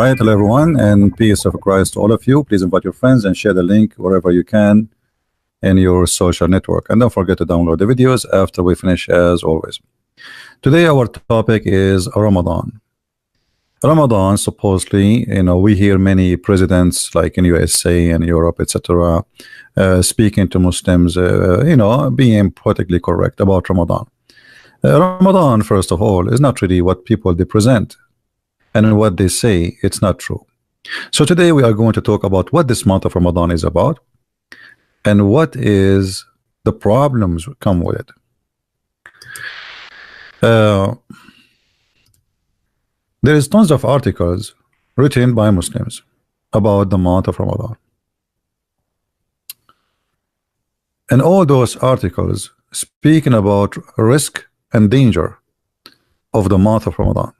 right, hello everyone, and peace of Christ to all of you. Please invite your friends and share the link wherever you can in your social network. And don't forget to download the videos after we finish, as always. Today, our topic is Ramadan. Ramadan, supposedly, we hear many presidents like in USA and Europe, etc., speaking to Muslims, being politically correct about Ramadan. Ramadan, first of all, is not really what people they present. And what they say, it's not true. So today we are going to talk about what this month of Ramadan is about and what is the problems come with it. There is tons of articles written by Muslims about the month of Ramadan. And all those articles speaking about risk and danger of the month of Ramadan.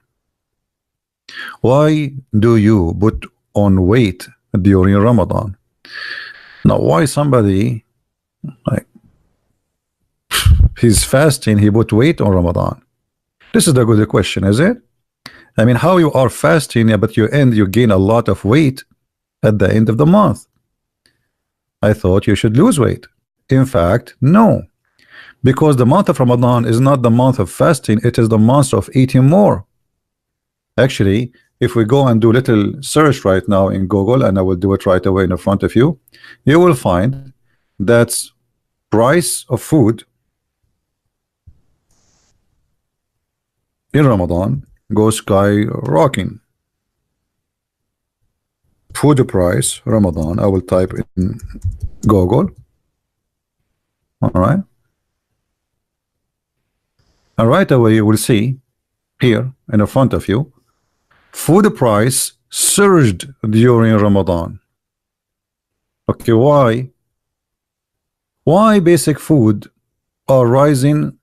Why do you put on weight during Ramadan? Now, why somebody like he's fasting, he put weight on Ramadan? This is the good question, is it? I mean, how you are fasting, but you gain a lot of weight at the end of the month. I thought you should lose weight. In fact, no, because the month of Ramadan is not the month of fasting, it is the month of eating more. Actually, if we go and do a little search right now in Google, and I will do it right away in front of you, you will find that price of food in Ramadan goes skyrocketing. Food price Ramadan, I will type in Google. All right. And right away you will see here in the front of you, food price surged during Ramadan. Okay, why? Why basic food are rising?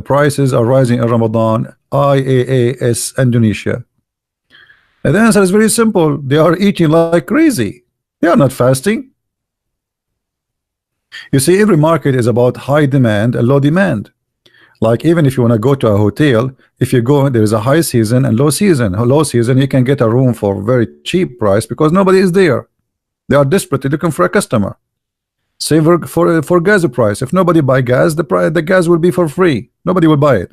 Prices are rising in Ramadan. IAAS Indonesia. And the answer is very simple. They are eating like crazy. They are not fasting. You see, every market is about high demand and low demand. Like even if you want to go to a hotel, if you go, there is a high season and low season. Low season, you can get a room for very cheap price because nobody is there. They are desperately looking for a customer. Same for gas price. If nobody buy gas, the gas will be for free. Nobody will buy it.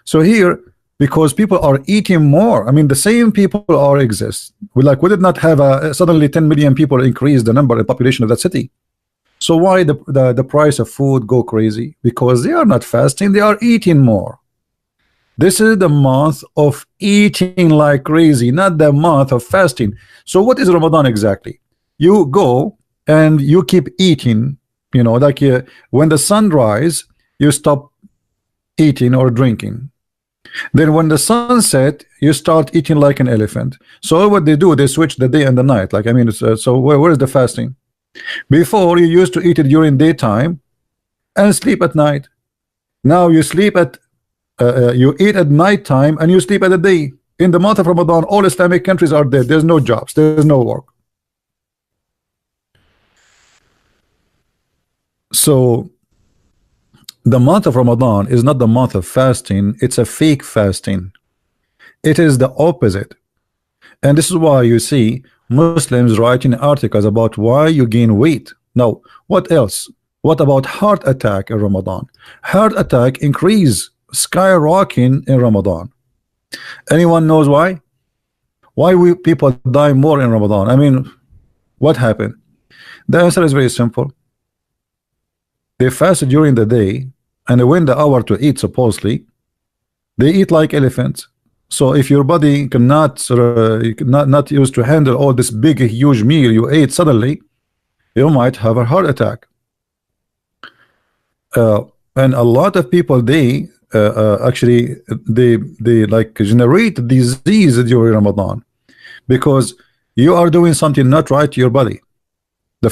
So here, because people are eating more, I mean, the same people are exist. We did not have suddenly 10 million people increase the number and population of that city. So why the price of food go crazy? Because they are not fasting, they are eating more. This is the month of eating like crazy, not the month of fasting. So what is Ramadan exactly? You go and you keep eating, when the sun rise, you stop eating or drinking. Then when the sun set, you start eating like an elephant. So what they do, they switch the day and the night. So where is the fasting? Before, you used to eat it during daytime and sleep at night. Now you sleep you eat at night time and you sleep at the day. In the month of Ramadan, all Islamic countries are dead. There's no jobs, there's no work. So the month of Ramadan is not the month of fasting, it's a fake fasting. It is the opposite. And this is why you see Muslims writing articles about why you gain weight. Now, what else? What about heart attack in Ramadan? Heart attack increase, skyrocketing in Ramadan. Anyone knows why? Why people die more in Ramadan? I mean, what happened? The answer is very simple. They fast during the day, and when the hour to eat, supposedly, they eat like elephants. So if your body cannot not used to handle all this big huge meal you ate suddenly, you might have a heart attack. And a lot of people they like generate disease during Ramadan because you are doing something not right to your body. The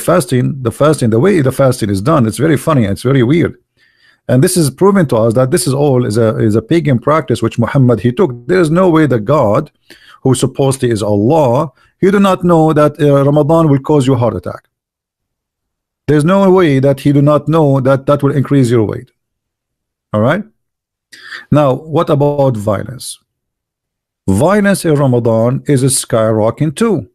way the fasting is done, it's very funny, it's very weird. And this is proven to us that this is all is a pagan practice which Muhammad he took. There is no way that God, who supposedly is Allah, he do not know that Ramadan will cause you a heart attack. There's no way that he do not know that that will increase your weight. All right. Now, what about violence? Violence in Ramadan is skyrocketing too.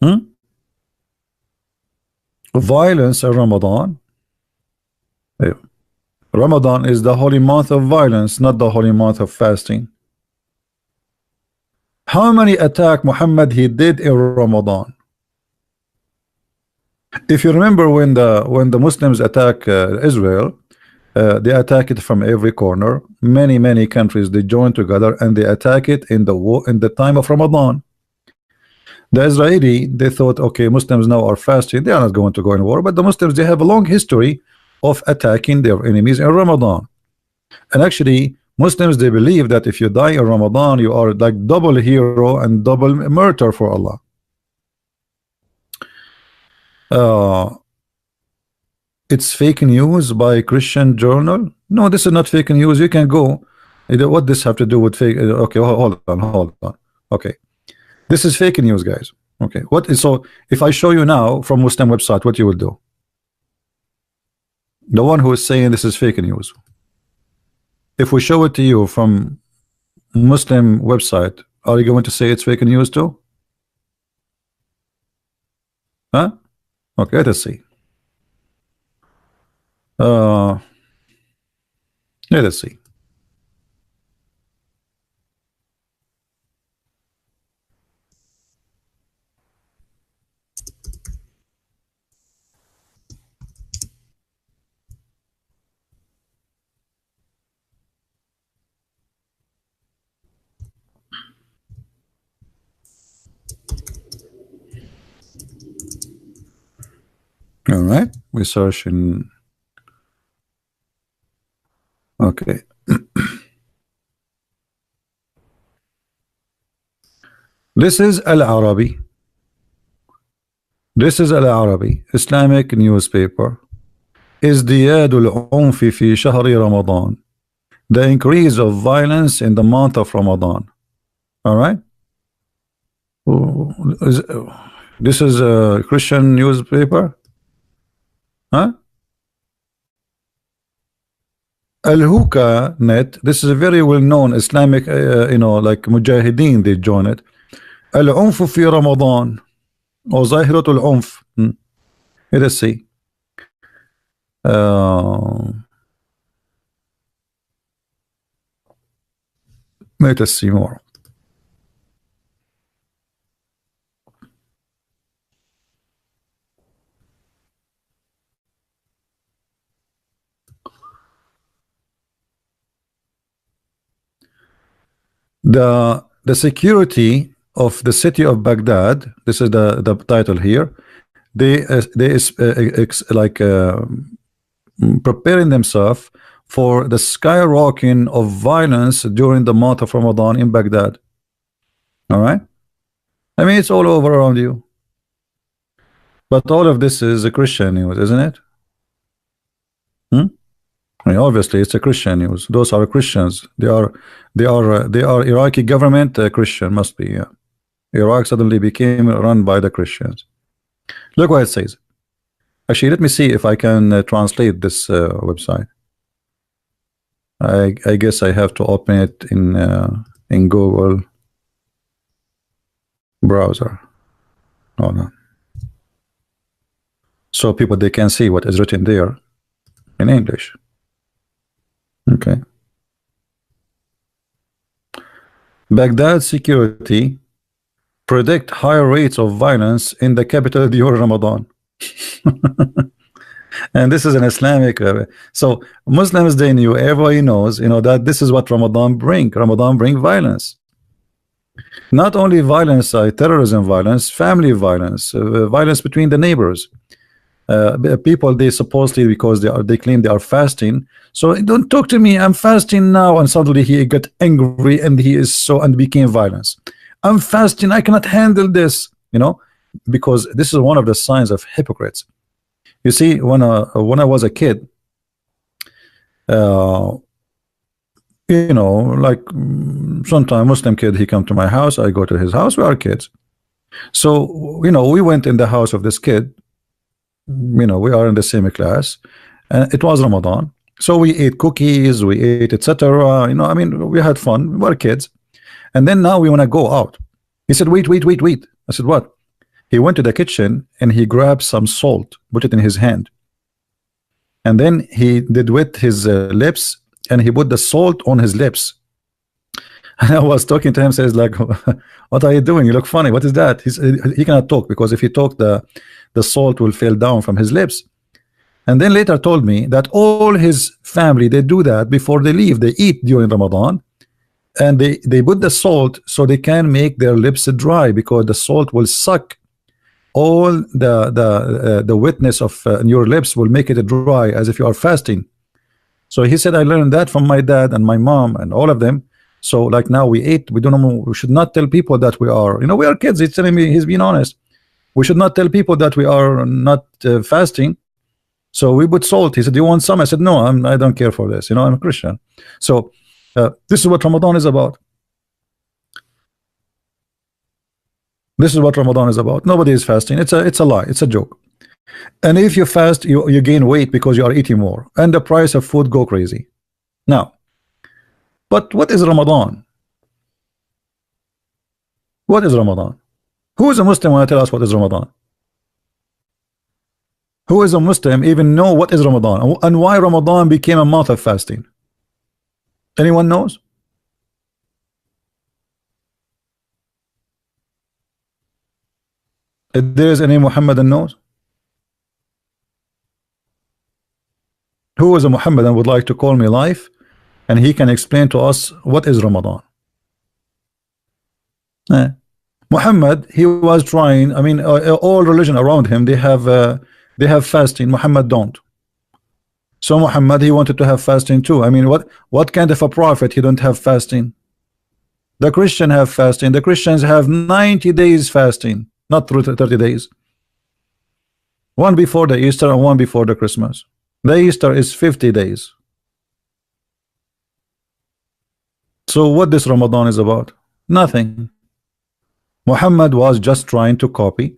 Hmm? Violence in Ramadan. eh, Ramadan is the holy month of violence, not the holy month of fasting. How many attack Muhammad he did in Ramadan? If you remember when the Muslims attack Israel, they attack it from every corner. Many countries they join together and they attack it in the war in the time of Ramadan. The Israeli they thought, okay, Muslims now are fasting, they are not going to go in war, but the Muslims they have a long history of attacking their enemies in Ramadan. And actually Muslims they believe that if you die in Ramadan you are like double hero and double martyr for Allah. It's fake news by Christian journal. No, this is not fake news. You can go. What this have to do with fake? Okay, hold on. Okay, this is fake news, guys. Okay, what is so? If I show you now from Muslim website, what you will do? The one who is saying this is fake news. If we show it to you from Muslim website, are you going to say it's fake news too? Huh? Okay, let's see. Let us see. All right, we search in. Okay. This is Al-Arabi. This is Al-Arabi, Islamic newspaper. ازدياد العنف في شهر رمضان. The increase of violence in the month of Ramadan. All right. This is a Christian newspaper. Huh? Al-Huka net. This is a very well-known Islamic, like Mujahideen. They join it. العنف في رمضان أو ظاهرة العنف. Let's see. Let us see more. The security of the city of Baghdad. This is the title here. They preparing themselves for the skyrocketing of violence during the month of Ramadan in Baghdad. All right. I mean, it's all over around you. But all of this is a Christian news, isn't it? I mean, obviously, it's a Christian news. Those are Christians. They are Iraqi government. Christian must be. Yeah. Iraq suddenly became run by the Christians. Look what it says. Actually, let me see if I can translate this website. I guess I have to open it in Google browser. Hold on. So people they can see what is written there in English. Okay. Baghdad security predict higher rates of violence in the capital during Ramadan. And this is an Islamic so Muslims they knew, everybody knows, that this is what Ramadan bring. Ramadan bring violence. Not only violence, terrorism violence, family violence, violence between the neighbors. People they supposedly, because they claim they are fasting, so don't talk to me, I'm fasting now, and suddenly he got angry and he is so and became violence. I'm fasting, I cannot handle this, because this is one of the signs of hypocrites. You see, when I was a kid, like sometime Muslim kid, he come to my house, I go to his house, we are kids. So we went in the house of this kid. we are in the same class, and it was Ramadan. So we ate cookies, we ate etc. I mean, we had fun. We were kids, and then now we want to go out. He said, "Wait, wait, wait, wait." I said, "What?" He went to the kitchen and he grabbed some salt, put it in his hand, and then he did wet his lips, and he put the salt on his lips. And I was talking to him, says like, "What are you doing? You look funny. What is that?" He cannot talk, because if he talked, the salt will fall down from his lips. And then later told me that all his family, they do that before they leave. They eat during Ramadan, and they put the salt so they can make their lips dry, because the salt will suck all the wetness of your lips, will make it dry as if you are fasting. So he said, I learned that from my dad and my mom and all of them. So like now we ate, we don't know, we should not tell people that we are, we are kids. He's telling me, he's being honest. We should not tell people that we are not fasting. So we put salt. He said, do you want some? I said, no, I don't care for this. I'm a Christian. So this is what Ramadan is about. This is what Ramadan is about. Nobody is fasting. It's a lie. It's a joke. And if you fast, you gain weight because you are eating more, and the price of food go crazy. Now, but what is Ramadan? What is Ramadan? Who is a Muslim when I tell us what is Ramadan? Who is a Muslim even know what is Ramadan and why Ramadan became a month of fasting? Anyone knows? If there is any Muhammadan knows? Who is a Muhammadan would like to call me live, and he can explain to us what is Ramadan? Muhammad, he was trying. I mean, all religion around him, they have fasting. Muhammad don't. So Muhammad, he wanted to have fasting too. I mean, what kind of a prophet he don't have fasting? The Christian have fasting. The Christians have 90 days fasting, not through 30 days. One before the Easter and one before the Christmas. The Easter is 50 days. So what this Ramadan is about? Nothing. Muhammad was just trying to copy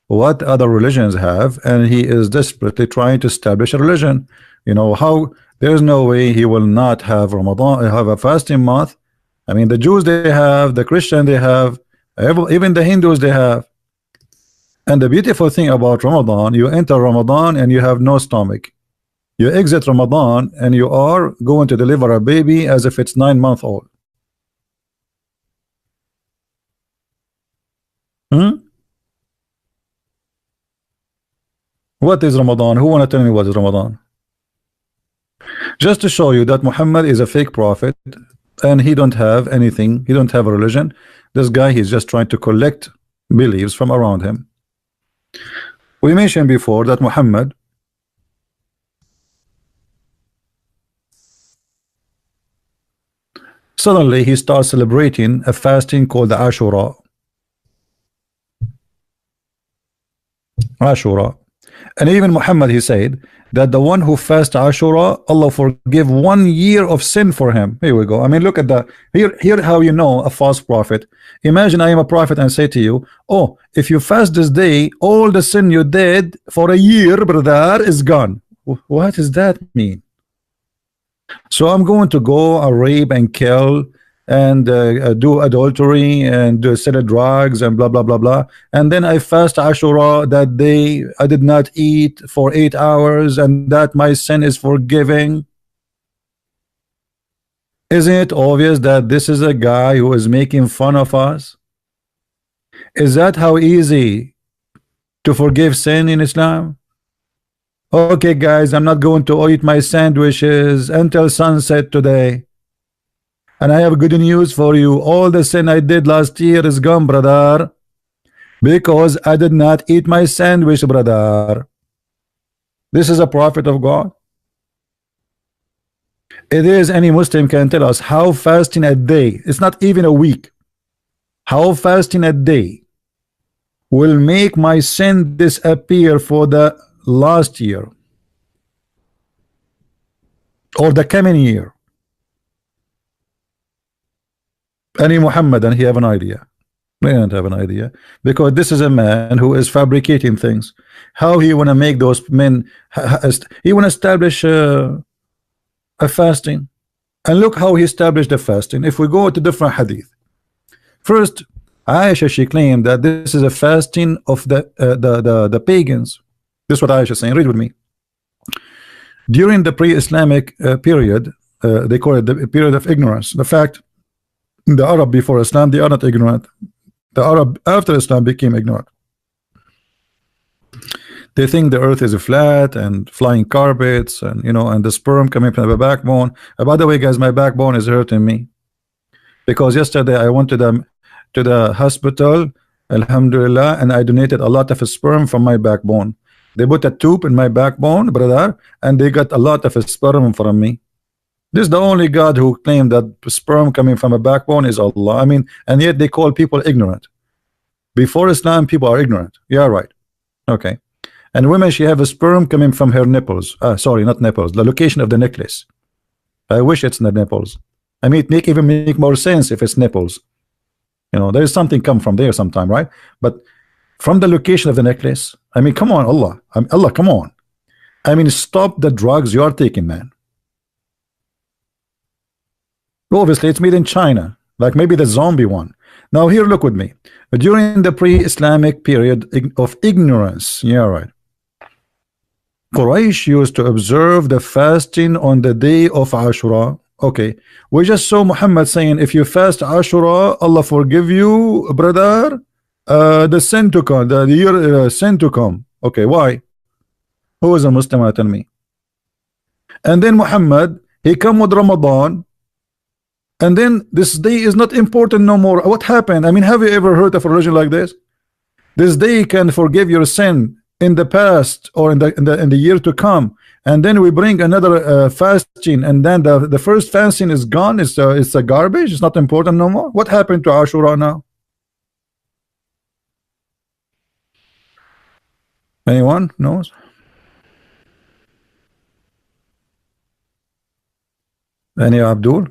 what other religions have, and he is desperately trying to establish a religion. How there's no way he will not have Ramadan, have a fasting month. I mean, the Jews they have, the Christian they have, even the Hindus they have. And the beautiful thing about Ramadan, you enter Ramadan and you have no stomach. You exit Ramadan and you are going to deliver a baby as if it's 9 months old. What is Ramadan? Who want to tell me what is Ramadan? Just to show you that Muhammad is a fake prophet and he don't have anything. He don't have a religion. This guy, he's just trying to collect beliefs from around him. We mentioned before that Muhammad, suddenly he starts celebrating a fasting called the Ashura. And even Muhammad, he said that the one who fasts Ashura, Allah forgive 1 year of sin for him. Here we go. I mean, look at the here how you know a false prophet. Imagine I am a prophet and say to you, oh, if you fast this day, all the sin you did for a year, brother, is gone. What does that mean? So I'm going to go rape and kill and do adultery and sell drugs and blah blah blah blah, and then I fast Ashura that day. I did not eat for 8 hours, and that my sin is forgiving. Isn't it obvious that this is a guy who is making fun of us? Is that how easy to forgive sin in Islam? Okay guys, I'm not going to eat my sandwiches until sunset today. And I have good news for you. All the sin I did last year is gone, brother, because I did not eat my sandwich, brother. This is a prophet of God. It is any Muslim can tell us how fasting a day, it's not even a week, how fasting a day will make my sin disappear for the last year or the coming year. Any Muhammadan, he have an idea. We don't have an idea, because this is a man who is fabricating things. How he want to make those men? He want to establish a fasting, and look how he established the fasting. If we go to different hadith, first, Aisha, she claimed that this is a fasting of the pagans. This is what Aisha is saying. Read with me. During the pre-Islamic period, they call it the period of ignorance. The fact, the Arab before Islam, they are not ignorant. The Arab after Islam became ignorant. They think the earth is flat and flying carpets, and you know, and the sperm coming from the backbone. By the way, guys, my backbone is hurting me, because yesterday I went to the hospital, alhamdulillah, and I donated a lot of sperm from my backbone. They put a tube in my backbone, brother, and they got a lot of sperm from me. This is the only God who claimed that sperm coming from a backbone is Allah. I mean, and yet they call people ignorant. Before Islam, people are ignorant. Yeah, right. Okay. And women, she have a sperm coming from her nipples. Sorry, not nipples. The location of the necklace. I wish it's the nipples. I mean, it even make more sense if it's nipples. You know, there is something come from there sometime, right? But from the location of the necklace, I mean, come on, Allah. Allah, come on. I mean, stop the drugs you are taking, man. Obviously, it's made in China, like maybe the zombie one. Now, here, look with me. During the pre-Islamic period of ignorance, yeah, right, Quraysh used to observe the fasting on the day of Ashura. Okay, we just saw Muhammad saying, if you fast Ashura, Allah forgive you, brother, the sin to come, the year sin to come. Okay, why? Who is a Muslim? Tell me. And then Muhammad, he come with Ramadan, and then this day is not important no more. What happened? I mean, have you ever heard of a religion like this? This day can forgive your sin in the past or in the year to come, and then we bring another fasting, and then the first fasting is gone. It's a garbage. It's not important no more. What happened to Ashura now? Anyone knows? Any Abdul?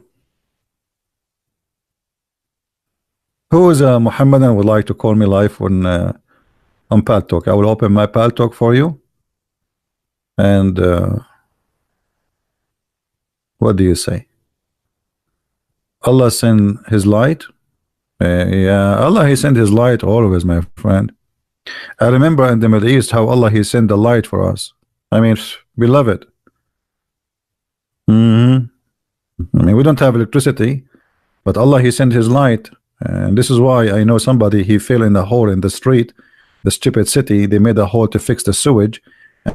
Who is a Muhammadan would like to call me live on Pal Talk? I will open my Pal Talk for you. And what do you say? Allah send His light. Yeah, Allah, He sent His light always, my friend. I remember in the Middle East how Allah, He sent the light for us. I mean, we love it. I mean, we don't have electricity, but Allah, He sent His light. And this is why I know somebody, he fell in a hole in the street, the stupid city. They made a hole to fix the sewage,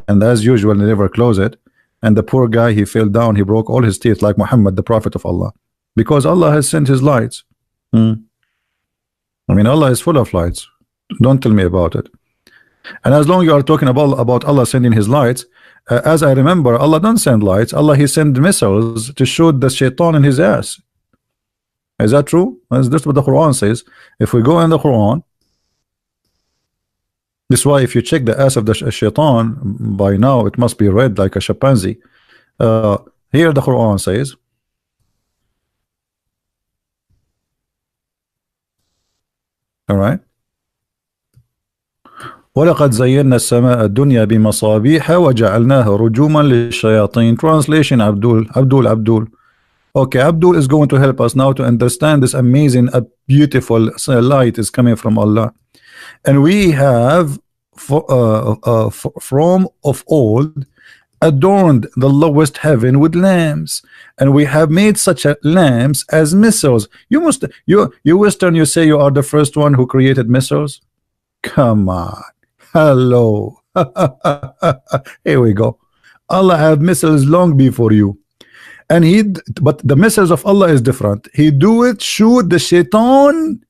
and as usual, they never close it. And the poor guy, he fell down, he broke all his teeth like Muhammad, the prophet of Allah, because Allah has sent His lights. I mean, Allah is full of lights. Don't tell me about it. And as long as you are talking about Allah sending His lights, as I remember, Allah don't send lights. Allah, He sent missiles to shoot the shaitan in his ass. Is that true? That's what the Quran says. If we go in the Quran, this is why if you check the ass of the shaitan, by now it must be red like a chimpanzee. Here the Quran says, all right, وَلَقَدْ زَيَّنَّا السَّمَاءَ الدُّنْيَا بِمَصَابِيحَ وَجَعَلْنَاهَا رُجُومًا لِلشَّيَاطِينِ. Translation, Abdul. Okay, Abdul is going to help us now to understand this amazing, beautiful light is coming from Allah. And we have from of old adorned the lowest heaven with lamps, and we have made such lamps as missiles. You Western, you say you are the first one who created missiles? Come on. Hello. Here we go. Allah had missiles long before you. And but the missiles of Allah is different. He do it, shoot the shaitan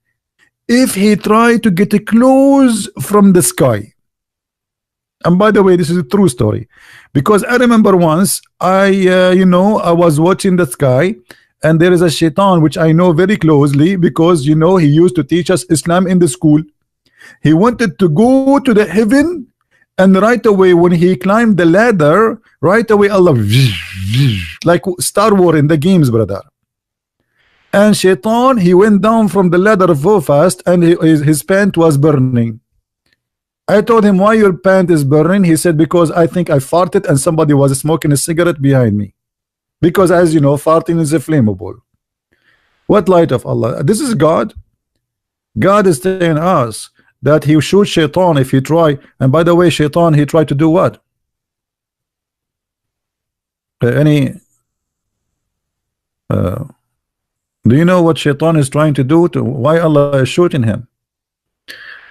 if he try to get close from the sky. And by the way, this is a true story, because I remember once I was watching the sky, and there is a shaitan which I know very closely, because he used to teach us Islam in the school. He wanted to go to the heaven, and right away when he climbed the ladder, right away Allah, like Star Wars in the games, brother. And Shaitan, he went down from the ladder so fast, and his pant was burning. I told him, why your pant is burning? He said, because I think I farted and somebody was smoking a cigarette behind me. Because as you know, farting is flammable. What light of Allah? This is God. God is telling us that he shoot Shaitan if he try. And by the way, Shaitan, he tried to do what? Do you know what Shaitan is trying to do? Why Allah is shooting him?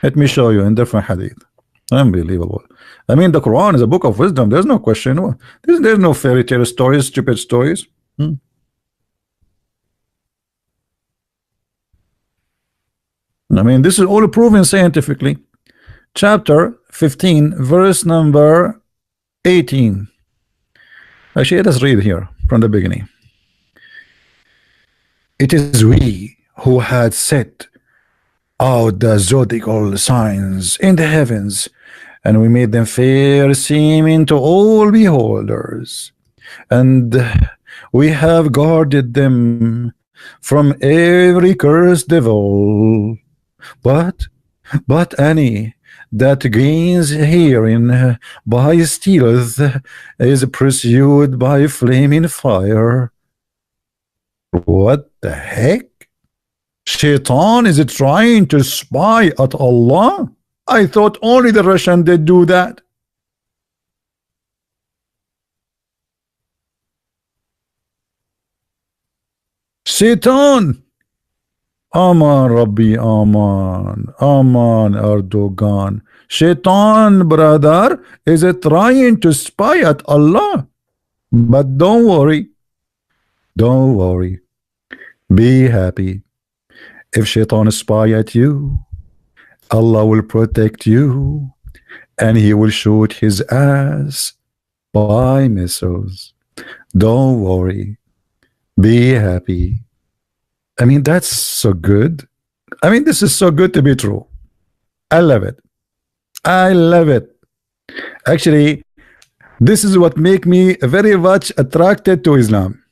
Let me show you in different hadith. Unbelievable. I mean, the Quran is a book of wisdom. There's no question. There's no fairy tale stories, stupid stories. I mean, this is all proven scientifically. Chapter 15, verse number 18. Actually, let us read here from the beginning. It is we who had set out the zodiacal signs in the heavens, and we made them fair seeming to all beholders, and we have guarded them from every cursed devil. But any that gains herein by stealth is pursued by flaming fire. What the heck? Shaitan is trying to spy at Allah? I thought only the Russian did do that. Shaitan. Aman Rabbi, Aman, Aman Erdogan. Shaitan, brother, is trying to spy at Allah. But don't worry. Don't worry. Be happy. If Shaitan spy at you, Allah will protect you, and he will shoot his ass by missiles. Don't worry. Be happy. I mean, that's so good. I mean, this is so good to be true. I love it. I love it. Actually, this is what make me very much attracted to Islam.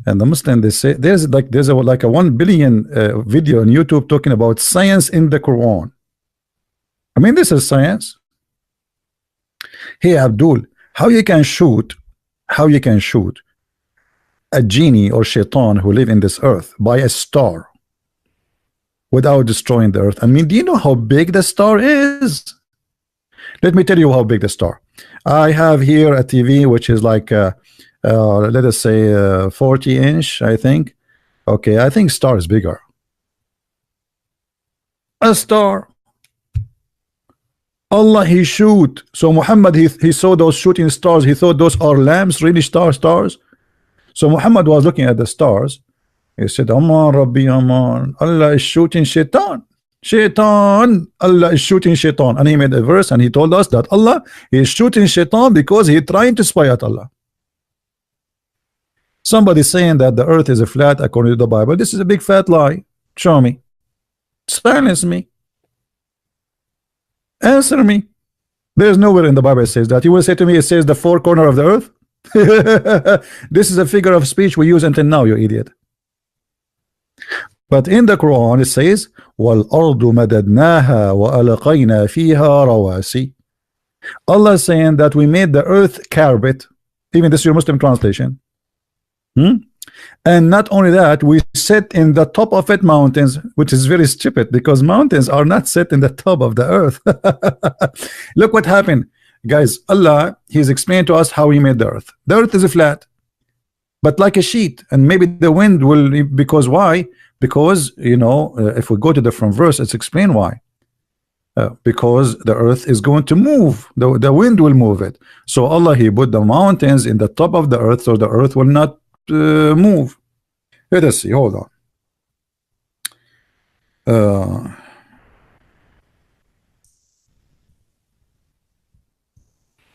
And the Muslim, they say there's like a 1 billion video on YouTube talking about science in the Quran. I mean, this is science. Hey Abdul, how you can shoot a genie or shaitan who live in this earth by a star without destroying the earth? I mean, do you know how big the star is? Let me tell you how big the star. I have here a TV which is like let us say 40-inch, I think. Okay, I think star is bigger. A star. Allah, he shoot. So Muhammad, he saw those shooting stars. He thought those are lamps, really stars. So Muhammad was looking at the stars. He said, Aman Rabbi, Aman. Allah is shooting Shaitan. Shaitan. Allah is shooting Shaitan. And he made a verse and he told us that Allah is shooting Shaitan because he trying to spy at Allah. Somebody saying that the earth is a flat according to the Bible. This is a big fat lie. Show me. Silence me. Answer me. There's nowhere in the Bible it says that. You will say to me, it says the four corners of the earth. This is a figure of speech we use until now, you idiot. But in the Quran it says, وَالْأَرْضُ مَدَدْنَاهَا وَأَلْقَيْنَا فِيهَا رَوَاسِي. Allah is saying that we made the earth carpet. Even this is your Muslim translation. And not only that, we set in the top of it mountains, which is very stupid because mountains are not set in the top of the earth. Look what happened, guys. Allah, he's explained to us how he made the earth. The earth is flat, but like a sheet, and maybe the wind will, because why? Because, you know, if we go to the front verse, it's explained why. Because the earth is going to move, the wind will move it. So Allah, he put the mountains in the top of the earth so the earth will not move. Let us see, hold on.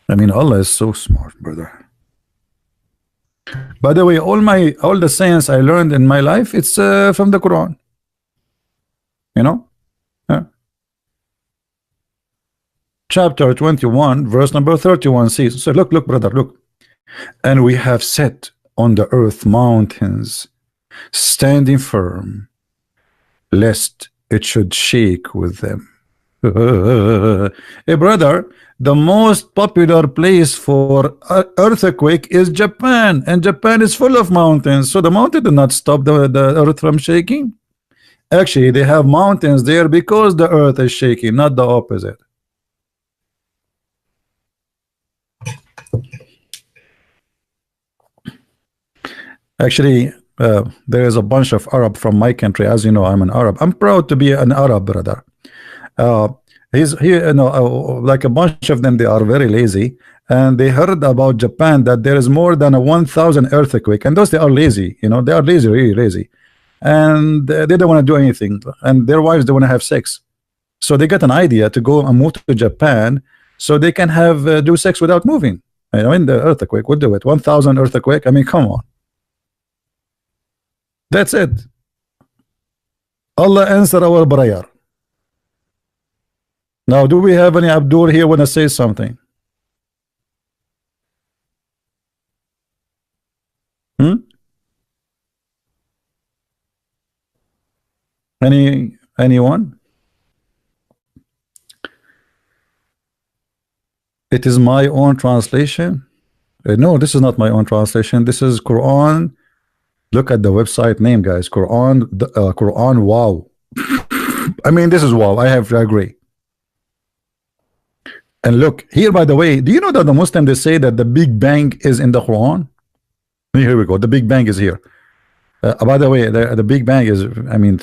I mean, Allah is so smart, brother. By the way, all the science I learned in my life, it's from the Quran. You know? Chapter 21, verse number 31 says, so look, brother, look. And we have set on the earth mountains standing firm, lest it should shake with them. Hey, brother, the most popular place for earthquake is Japan, and Japan is full of mountains. So the mountain did not stop the earth from shaking. Actually, they have mountains there because the earth is shaking, not the opposite. Actually, there is a bunch of Arab from my country. As you know, I'm an Arab. I'm proud to be an Arab, brother. Uh, he's here, like a bunch of them. They are very lazy, and they heard about Japan that there is more than a 1,000 earthquake, and those they are lazy. They are lazy, really lazy, and they don't want to do anything. And their wives don't want to have sex, so they got an idea to go and move to Japan, so they can have do sex without moving. I mean, the earthquake would do it. 1,000 earthquake. I mean, come on. That's it. Allah answer our prayer. Now, do we have any Abdul here want to say something? Anyone? It is my own translation. No, this is not my own translation. This is Quran. Look at the website name, guys. Quran. Quran. Wow. I mean, this is wow. I have to agree. And look here, by the way, do you know that the Muslim, they say that the Big Bang is in the Quran? Here we go. The Big Bang is here. By the way, the Big Bang is, I mean,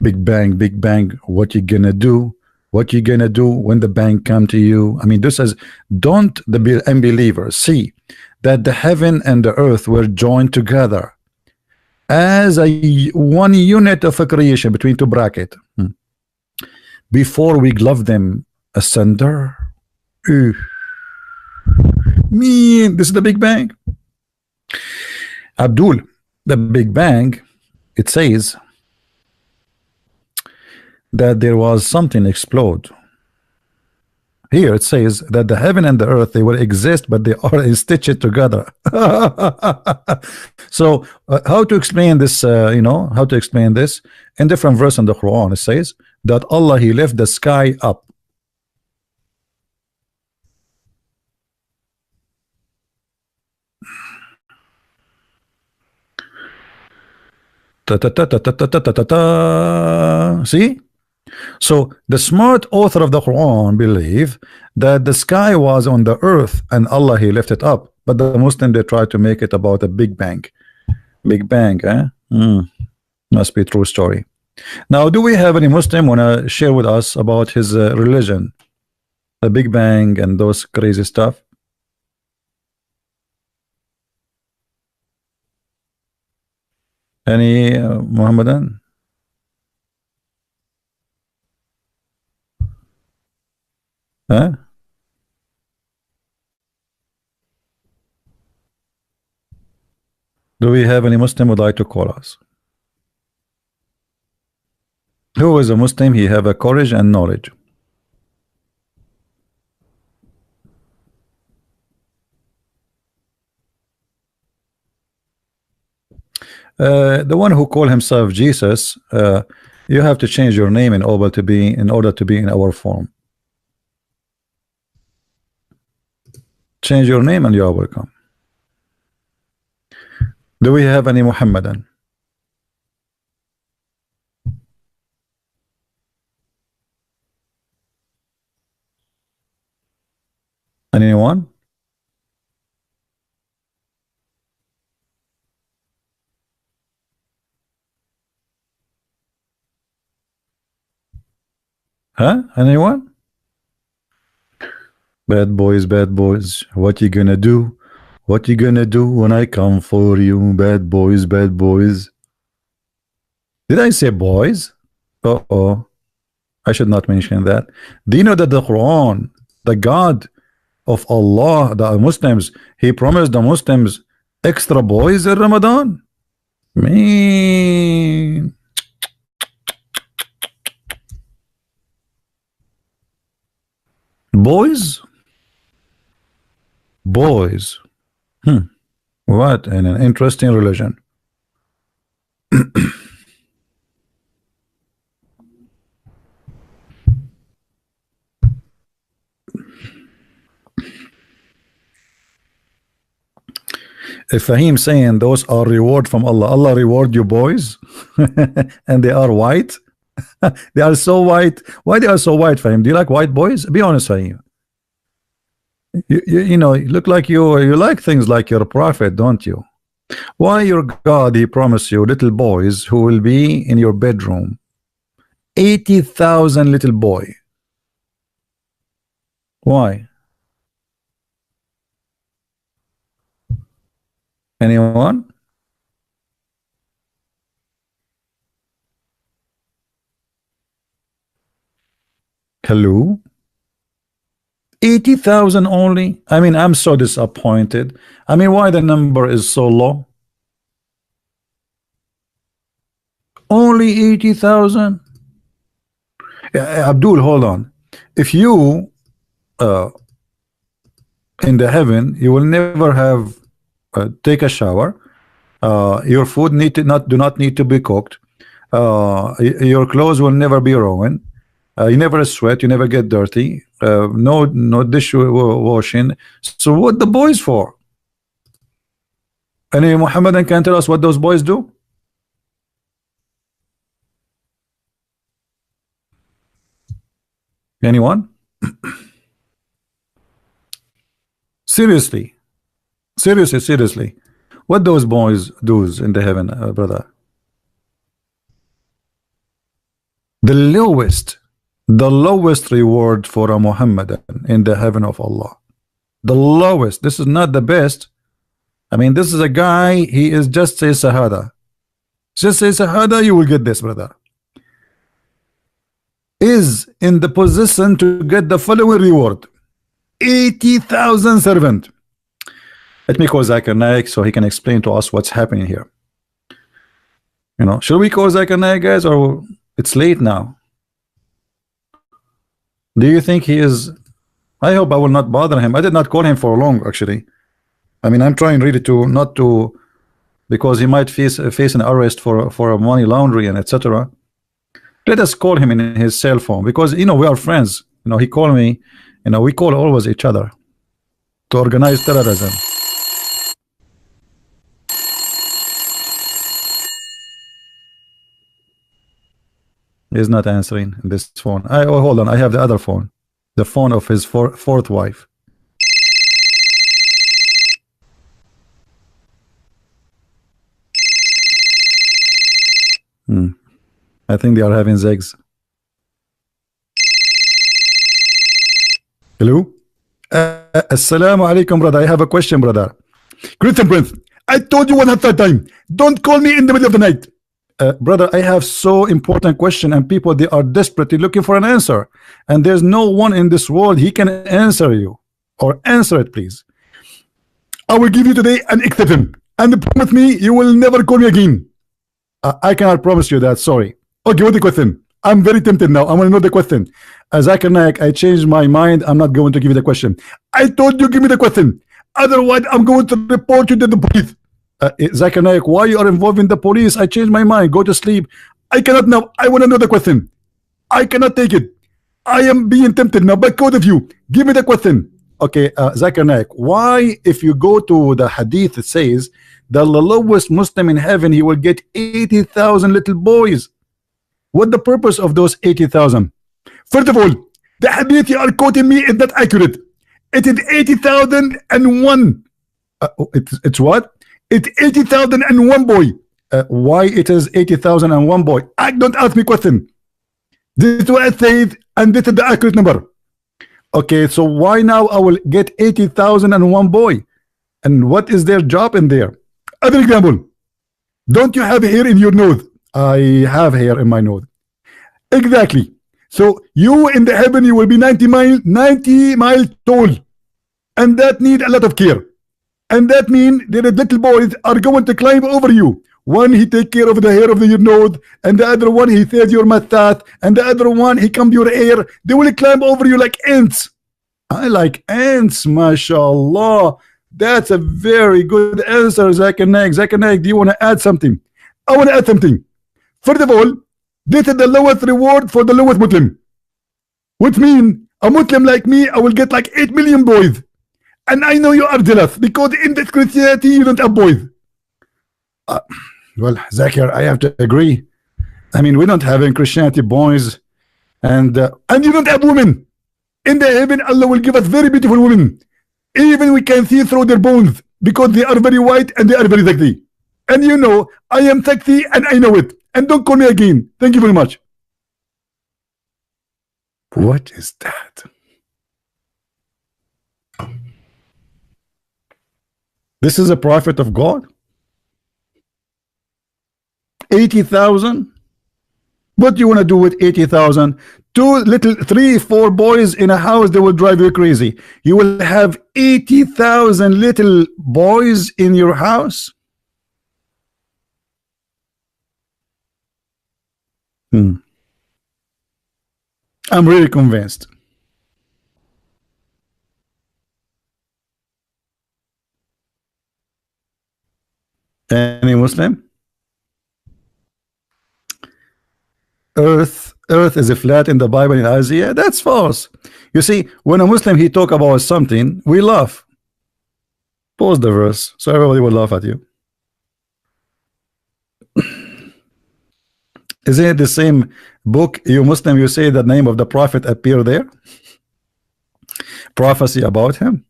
Big Bang, Big Bang. What you gonna do? What you gonna do when the bang come to you? I mean, this says, don't the unbelievers see that the heaven and the earth were joined together as a one unit of a creation between two brackets before we glove them asunder? Mean, this is the Big Bang. Abdul, the Big Bang, it says that there was something explode. Here it says that the heaven and the earth, they will exist, but they are stitched together. So how to explain this? How to explain this? In different verse in the Quran, it says that Allah, he left the sky up. See? So the smart author of the Quran believe that the sky was on the earth and Allah, he left it up, but the Muslim, they try to make it about a Big Bang. Big Bang, eh? Must be a true story. Now, do we have any Muslim want to share with us about his religion, the Big Bang and those crazy stuff? Any Muhammadan? Huh? Do we have any Muslim would like to call us? Who is a Muslim? He have a courage and knowledge. The one who call himself Jesus, you have to change your name in order to be in our form. Change your name and you are welcome. Do we have any Muhammadan? Anyone? Huh? Anyone? Bad boys, bad boys. What you gonna do? What you gonna do when I come for you? Bad boys, bad boys. Did I say boys? Uh-oh. I should not mention that. Do you know that the Quran, the God of Allah, the Muslims, he promised the Muslims extra boys in Ramadan? Man. Boys? Boys. What an interesting religion. If Fahim saying those are reward from Allah, Allah reward you boys, and they are white. They are so white. Why they are so white, Fahim? Do you like white boys? Be honest, Fahim. You know, you look like you like things like your prophet, don't you? Why your God, he promised you little boys who will be in your bedroom. 80,000 little boy. Why? Anyone? Hello? 80,000 only? I mean, I'm so disappointed. I mean, why the number is so low? Only 80,000? Abdul, hold on. If you in the heaven, you will never have take a shower. Your food do not need to be cooked. Your clothes will never be ruined. You never sweat. You never get dirty. No dish washing. So what the boys for? Any Muhammadan can tell us what those boys do? Anyone? Seriously, seriously, what those boys does in the heaven, brother? The lowest reward for a Muhammadan in the heaven of Allah. The lowest. This is not the best. I mean, this is a guy, he is just say Shahada. Just say Shahada, you will get this, brother. Is in the position to get the following reward. 80,000 servant. Let me call Zakir Naik so he can explain to us what's happening here. You know, should we call Zakir Naik, guys, or it's late now? Do you think he is? I hope I will not bother him. I did not call him for long, actually. I mean, I'm trying really to not to, because he might face an arrest for money laundering and etc. Let us call him in his cell phone, because you know we are friends. You know, he called me. You know, we call always each other to organize terrorism. He's not answering this phone. Oh, hold on. I have the other phone, the phone of his fourth wife. I think they are having sex. Hello? Assalamu alaikum, brother. I have a question, brother. Christian Prince, I told you 100 times, don't call me in the middle of the night. Brother, I have so important question, and people, they are desperately looking for an answer, and there's no one in this world he can answer you, or answer it, please. I will give you today an exception, and promise me you will never call me again. I cannot promise you that, sorry. Okay, what's the question? I'm very tempted now. I want to know the question. Zakir Naik, I changed my mind. I'm not going to give you the question. I told you give me the question. Otherwise, I'm going to report you to the police. Zakir Naik, why you are involved in the police? I changed my mind. Go to sleep. I cannot now. I want to know the question. I cannot take it. I am being tempted now. By both of you, give me the question. Okay, Zakir Naik, why if you go to the hadith, it says that the lowest Muslim in heaven, he will get 80,000 little boys. What the purpose of those 80,000? First of all, the hadith you are quoting me is not accurate. It is 80,001. It's what? It's 80,001 boy. Why it is 80,001 boy? Don't ask me question. This is what I said, and this is the accurate number. Okay, so why now I will get 80,001 boy? And what is their job in there? Other example. Don't you have hair in your nose? I have hair in my nose. Exactly. So you in the heaven, you will be 90 mile tall, and that need a lot of care. And that means that the little boys are going to climb over you. One, he take care of the hair of your nose, and the other one, he says your mustache, and the other one, he comb your hair. They will climb over you like ants. I like ants, mashallah. That's a very good answer, Zakir Naik. Zakir Naik, do you want to add something? I want to add something. First of all, this is the lowest reward for the lowest Muslim, which means a Muslim like me, I will get like 8 million boys. And I know you are jealous because in this Christianity you don't have boys. Well, Zakir, I have to agree. I mean, we don't have in Christianity boys, and you don't have women. In the heaven, Allah will give us very beautiful women. Even we can see through their bones because they are very white and they are very sexy. And you know, I am sexy and I know it. And don't call me again. Thank you very much. What is that? This is a prophet of God? 80,000? What do you want to do with 80,000? 3, 4 boys in a house, they will drive you crazy. You will have 80,000 little boys in your house? I'm really convinced. Any Muslim? Earth is a flat in the Bible in Isaiah. That's false. You see, when a Muslim he talk about something, we laugh. Pause the verse so everybody will laugh at you. Isn't it the same book? You Muslim, you say the name of the prophet appear there? Prophecy about him?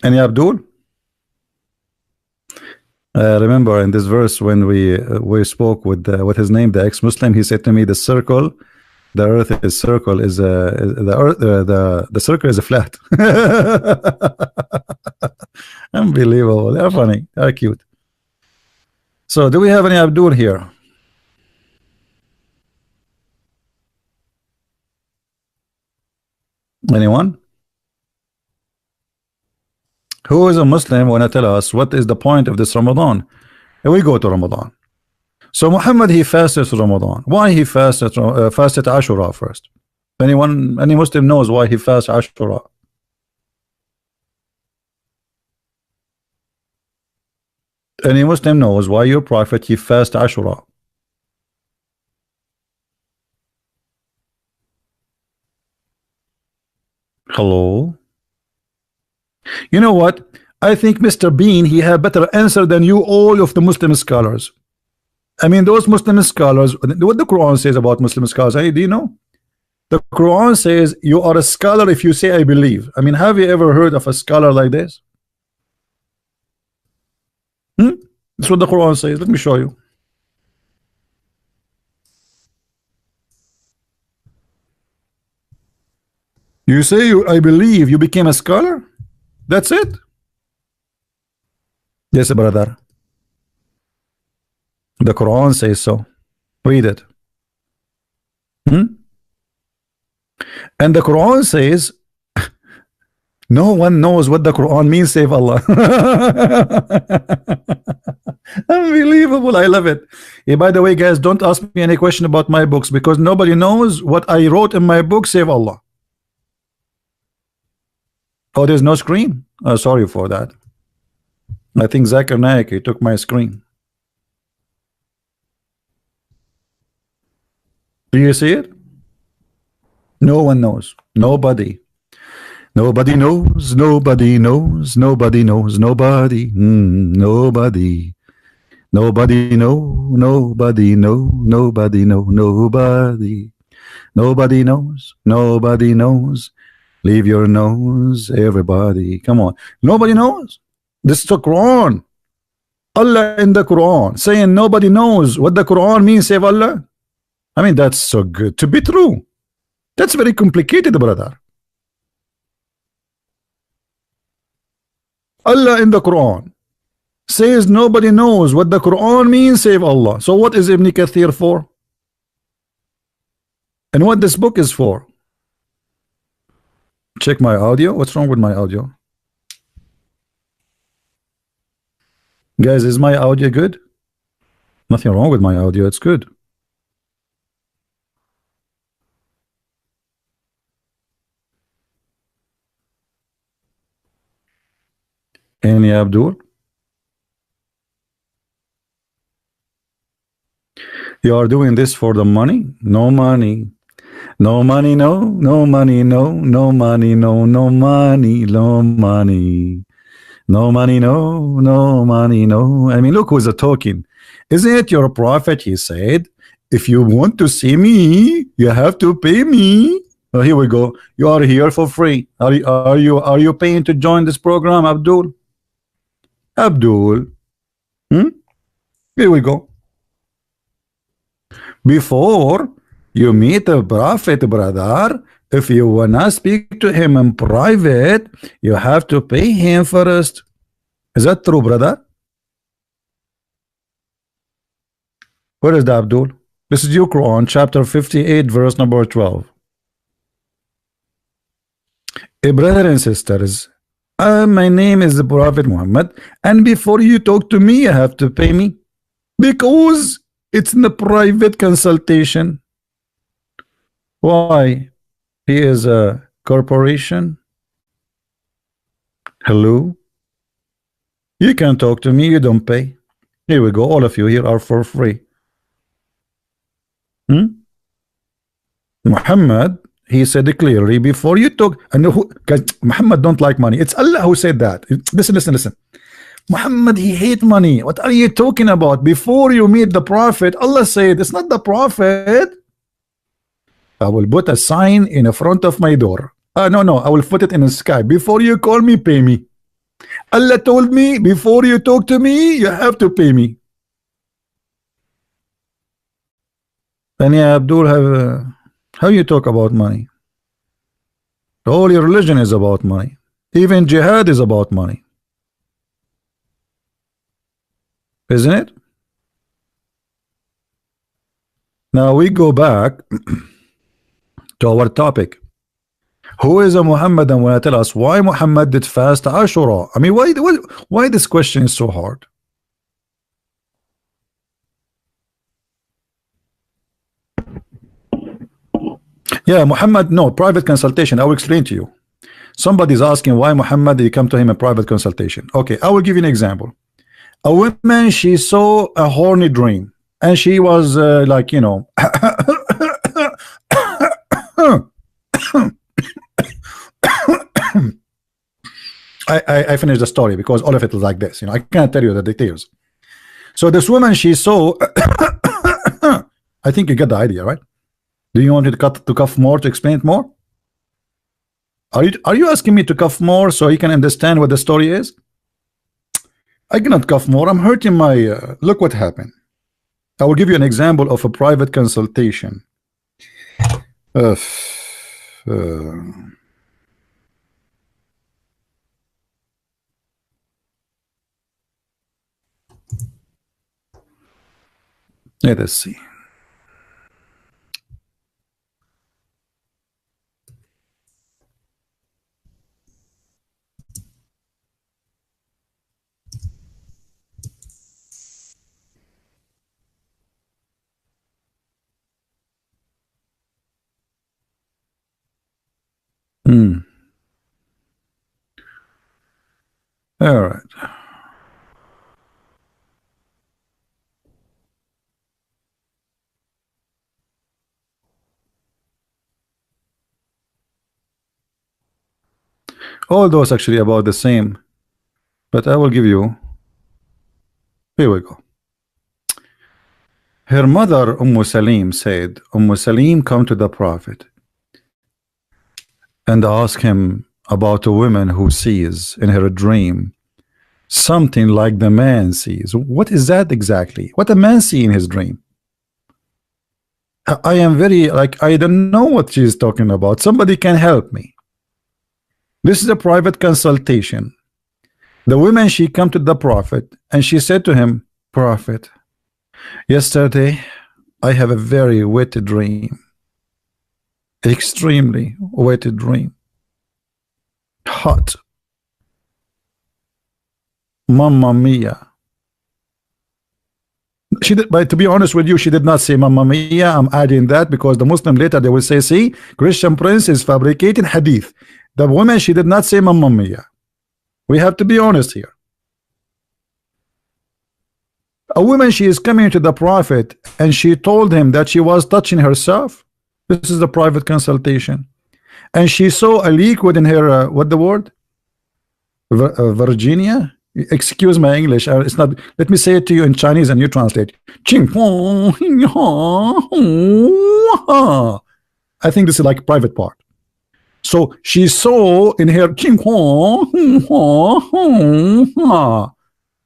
Any Abdul? Remember in this verse when we spoke with what his name, the ex-Muslim, he said to me, the circle, the earth is circle is the earth the circle is a flat. Unbelievable. They're funny. They're cute. So do we have any Abdul here? Anyone? Who is a Muslim want to tell us what is the point of this Ramadan? And we go to Ramadan. So Muhammad he fasted Ramadan. Why he fasted Ashura first? Anyone, any Muslim knows why he fasts Ashura? Any Muslim knows why your prophet he fast Ashura? Hello? You know what? I think Mr. Bean he had better answer than you all of the Muslim scholars. I mean those Muslim scholars, what the Quran says about Muslim scholars, hey, do you know? The Quran says you are a scholar if you say I believe. I mean, have you ever heard of a scholar like this? That's what the Quran says. Let me show you. You say I believe, you became a scholar? That's it? Yes, brother. The Quran says so. Read it. And the Quran says no one knows what the Quran means save Allah. Unbelievable. I love it. Hey, by the way, guys, don't ask me any question about my books because nobody knows what I wrote in my book save Allah. Oh, there's no screen? Oh, sorry for that. I think Zakir Naik took my screen. Do you see it? No one knows. Nobody. Nobody knows. Nobody knows. Nobody knows. Nobody. Nobody. Nobody know. Nobody know. Nobody know. Nobody. Nobody knows. Nobody knows. Leave your nose, everybody. Come on. Nobody knows. This is the Quran. Allah in the Quran saying nobody knows what the Quran means, save Allah. I mean, that's so good to be true. That's very complicated, brother. Allah in the Quran says nobody knows what the Quran means, save Allah. So what is Ibn Kathir for? And what this book is for? Check my audio. What's wrong with my audio? Guys, is my audio good? Nothing wrong with my audio. It's good. Any Abdul? You are doing this for the money? No money. No money, no money, no money, no money, no money. No money, no money, no. I mean, look who's talking. Isn't it your prophet? He said, if you want to see me, you have to pay me. Oh, here we go. You are here for free. Are you paying to join this program, Abdul? Abdul. Here we go. Before you meet a prophet, brother, if you wanna speak to him in private, you have to pay him first. Is that true, brother? Where is the Abdul? This is your Quran, chapter 58, verse number 12. Hey, brother and sisters, my name is the Prophet Muhammad, and before you talk to me, you have to pay me because it's in a private consultation. Why? He is a corporation. Hello? You can talk to me, you don't pay. Here we go. All of you here are for free. Muhammad, he said it clearly before you talk. And guys, Muhammad don't like money. It's Allah who said that. Listen. Muhammad, he hate money. What are you talking about? Before you meet the prophet, Allah said, it's not the prophet. I will put a sign in the front of my door. No, I will put it in the sky. Before you call me, pay me. Allah told me, before you talk to me, you have to pay me. And yeah, Abdul, how you talk about money? All your religion is about money. Even jihad is about money. Isn't it? Now we go back to our topic. Who is a Muhammad, and want to tell us why Muhammad did fast Ashura? I mean, why this question is so hard? Yeah, Muhammad, no, private consultation. I will explain to you. Somebody's asking why Muhammad did come to him in private consultation. Okay, I will give you an example. A woman, she saw a horny dream, and she was like, you know, I finished the story because all of it is like this. You know, I can't tell you the details. So this woman, she saw. I think you get the idea, right? Do you want me to cough more to explain it more? Are you asking me to cough more so you can understand what the story is? I cannot cough more. I'm hurting my. Look what happened. I will give you an example of a private consultation. Let us see. All right. All those actually about the same, but I will give you. Here we go. Her mother, Salim, said, Salim, come to the Prophet and ask him about a woman who sees in her dream something like the man sees. What is that exactly? What a man see in his dream? I am very, like, I don't know what she's talking about. Somebody can help me. This is a private consultation. The woman, she come to the Prophet and she said to him, Prophet, yesterday I have a very wet dream. Extremely wet dream. Hot. Mamma mia. She did, but to be honest with you, she did not say Mamma mia. I'm adding that because the Muslim later they will say, see, Christian Prince is fabricating hadith. The woman, she did not say Mamma mia. We have to be honest here. A woman, she is coming to the prophet and she told him that she was touching herself. This is the private consultation, and she saw a liquid in her what the word, Virginia. Excuse my English. It's not. Let me say it to you in Chinese and you translate. I think this is like private part. So she saw in her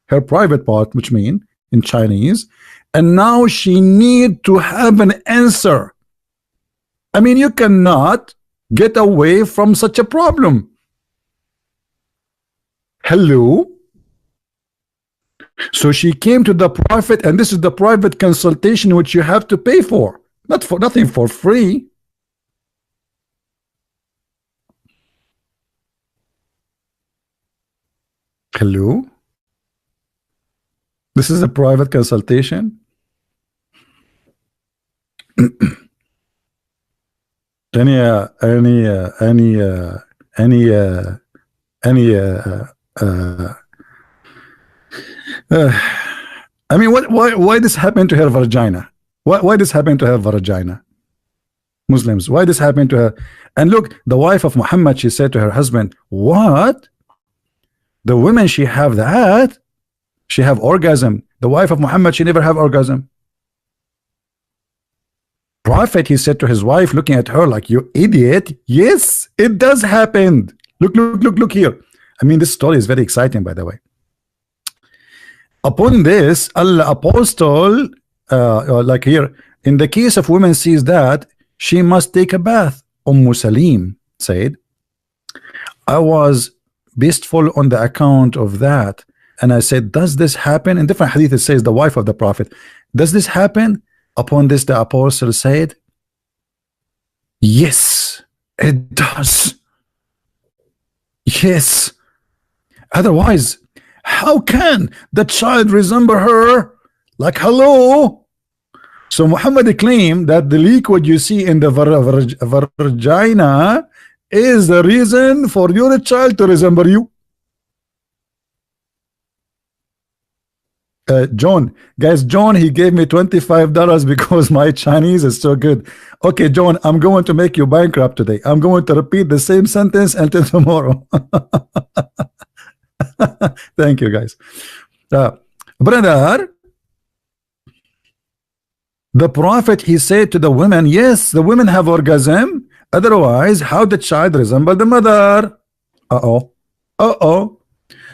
her private part, which mean in Chinese, and now she need to have an answer. I mean, you cannot get away from such a problem. Hello. So she came to the prophet, and this is the private consultation which you have to pay for, not for nothing for free. Hello. This is a private consultation. any uh, any uh, any uh, any uh, any I mean, why this happened to her vagina? Why this happened to her vagina? Muslims, why this happened to her? And look, the wife of Muhammad, she said to her husband, what? The women, she have that? She have orgasm. The wife of Muhammad, she never have orgasm. Prophet, he said to his wife, looking at her like, you idiot. Yes, it does happen. Look here. I mean, this story is very exciting, by the way. Upon this, Allah apostle, like here, in the case of women sees that, she must take a bath. Salim said, I was beastful on the account of that. And I said, does this happen? In different hadith it says the wife of the prophet. Does this happen? Upon this the apostle said, yes, it does. Yes. Otherwise, how can the child resemble her? Like, hello. So Muhammad claimed that the liquid you see in the vagina is the reason for your child to resemble you. John, guys, John, he gave me $25 because my Chinese is so good. Okay, John, I'm going to make you bankrupt today. I'm going to repeat the same sentence until tomorrow. Thank you, guys. Brother, the prophet, he said to the women, yes, the women have orgasm. Otherwise, how the child resemble the mother?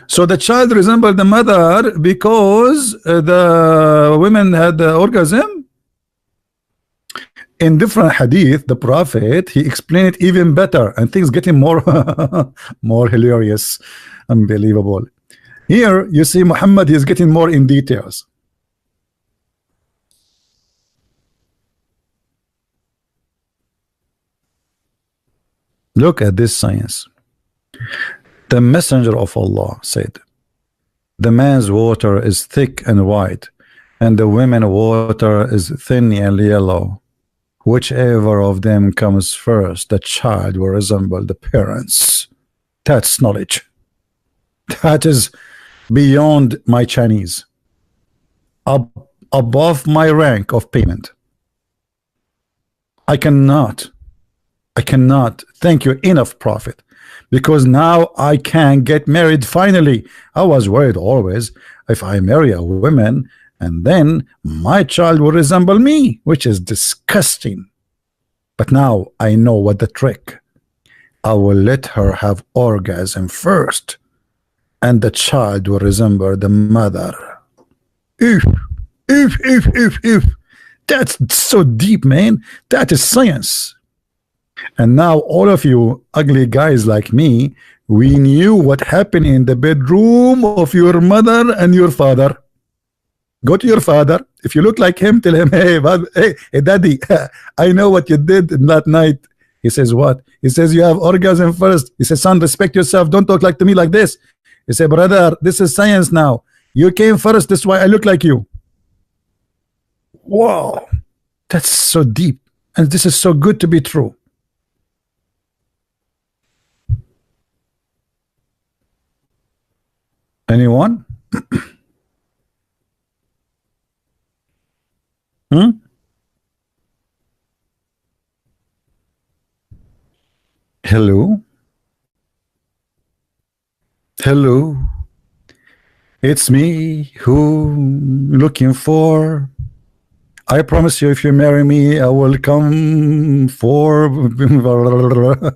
So the child resembled the mother because the women had the orgasm. In different hadith, the prophet, he explained it even better, and things getting more more hilarious, unbelievable. Here you see Muhammad is getting more in details. Look at this science. The messenger of Allah said, the man's water is thick and white, and the women's water is thin and yellow. Whichever of them comes first, the child will resemble the parents. That's knowledge. That is beyond my Chinese, above my rank of payment. I cannot thank you enough, Prophet, because now I can get married finally. I was worried always if I marry a woman and then my child will resemble me, which is disgusting. But now I know what the trick. I will let her have orgasm first, and the child will resemble the mother. If. That's so deep, man. That is science. And now all of you ugly guys like me, we knew what happened in the bedroom of your mother and your father. Go to your father. If you look like him, tell him, hey daddy, I know what you did in that night. He says, what? He says, you have orgasm first. He says, son, respect yourself. Don't talk like to me like this. He said, brother, this is science now. You came first. That's why I look like you. Wow. That's so deep. And this is so good to be true. Anyone? Hmm? Hello? Hello? It's me who looking for. I promise you, if you marry me, I will come for the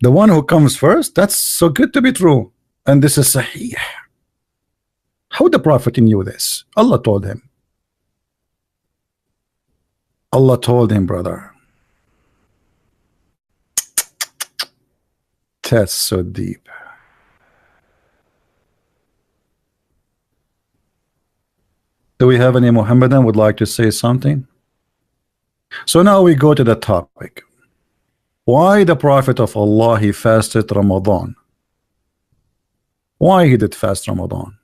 one who comes first. That's so good to be true. And this is Sahih. How the Prophet knew this? Allah told him. Allah told him, brother. That's so deep. Do we have any Muhammadan would like to say something? So now we go to the topic. Why the Prophet of Allah, he fasted Ramadan? Why he did fast Ramadan?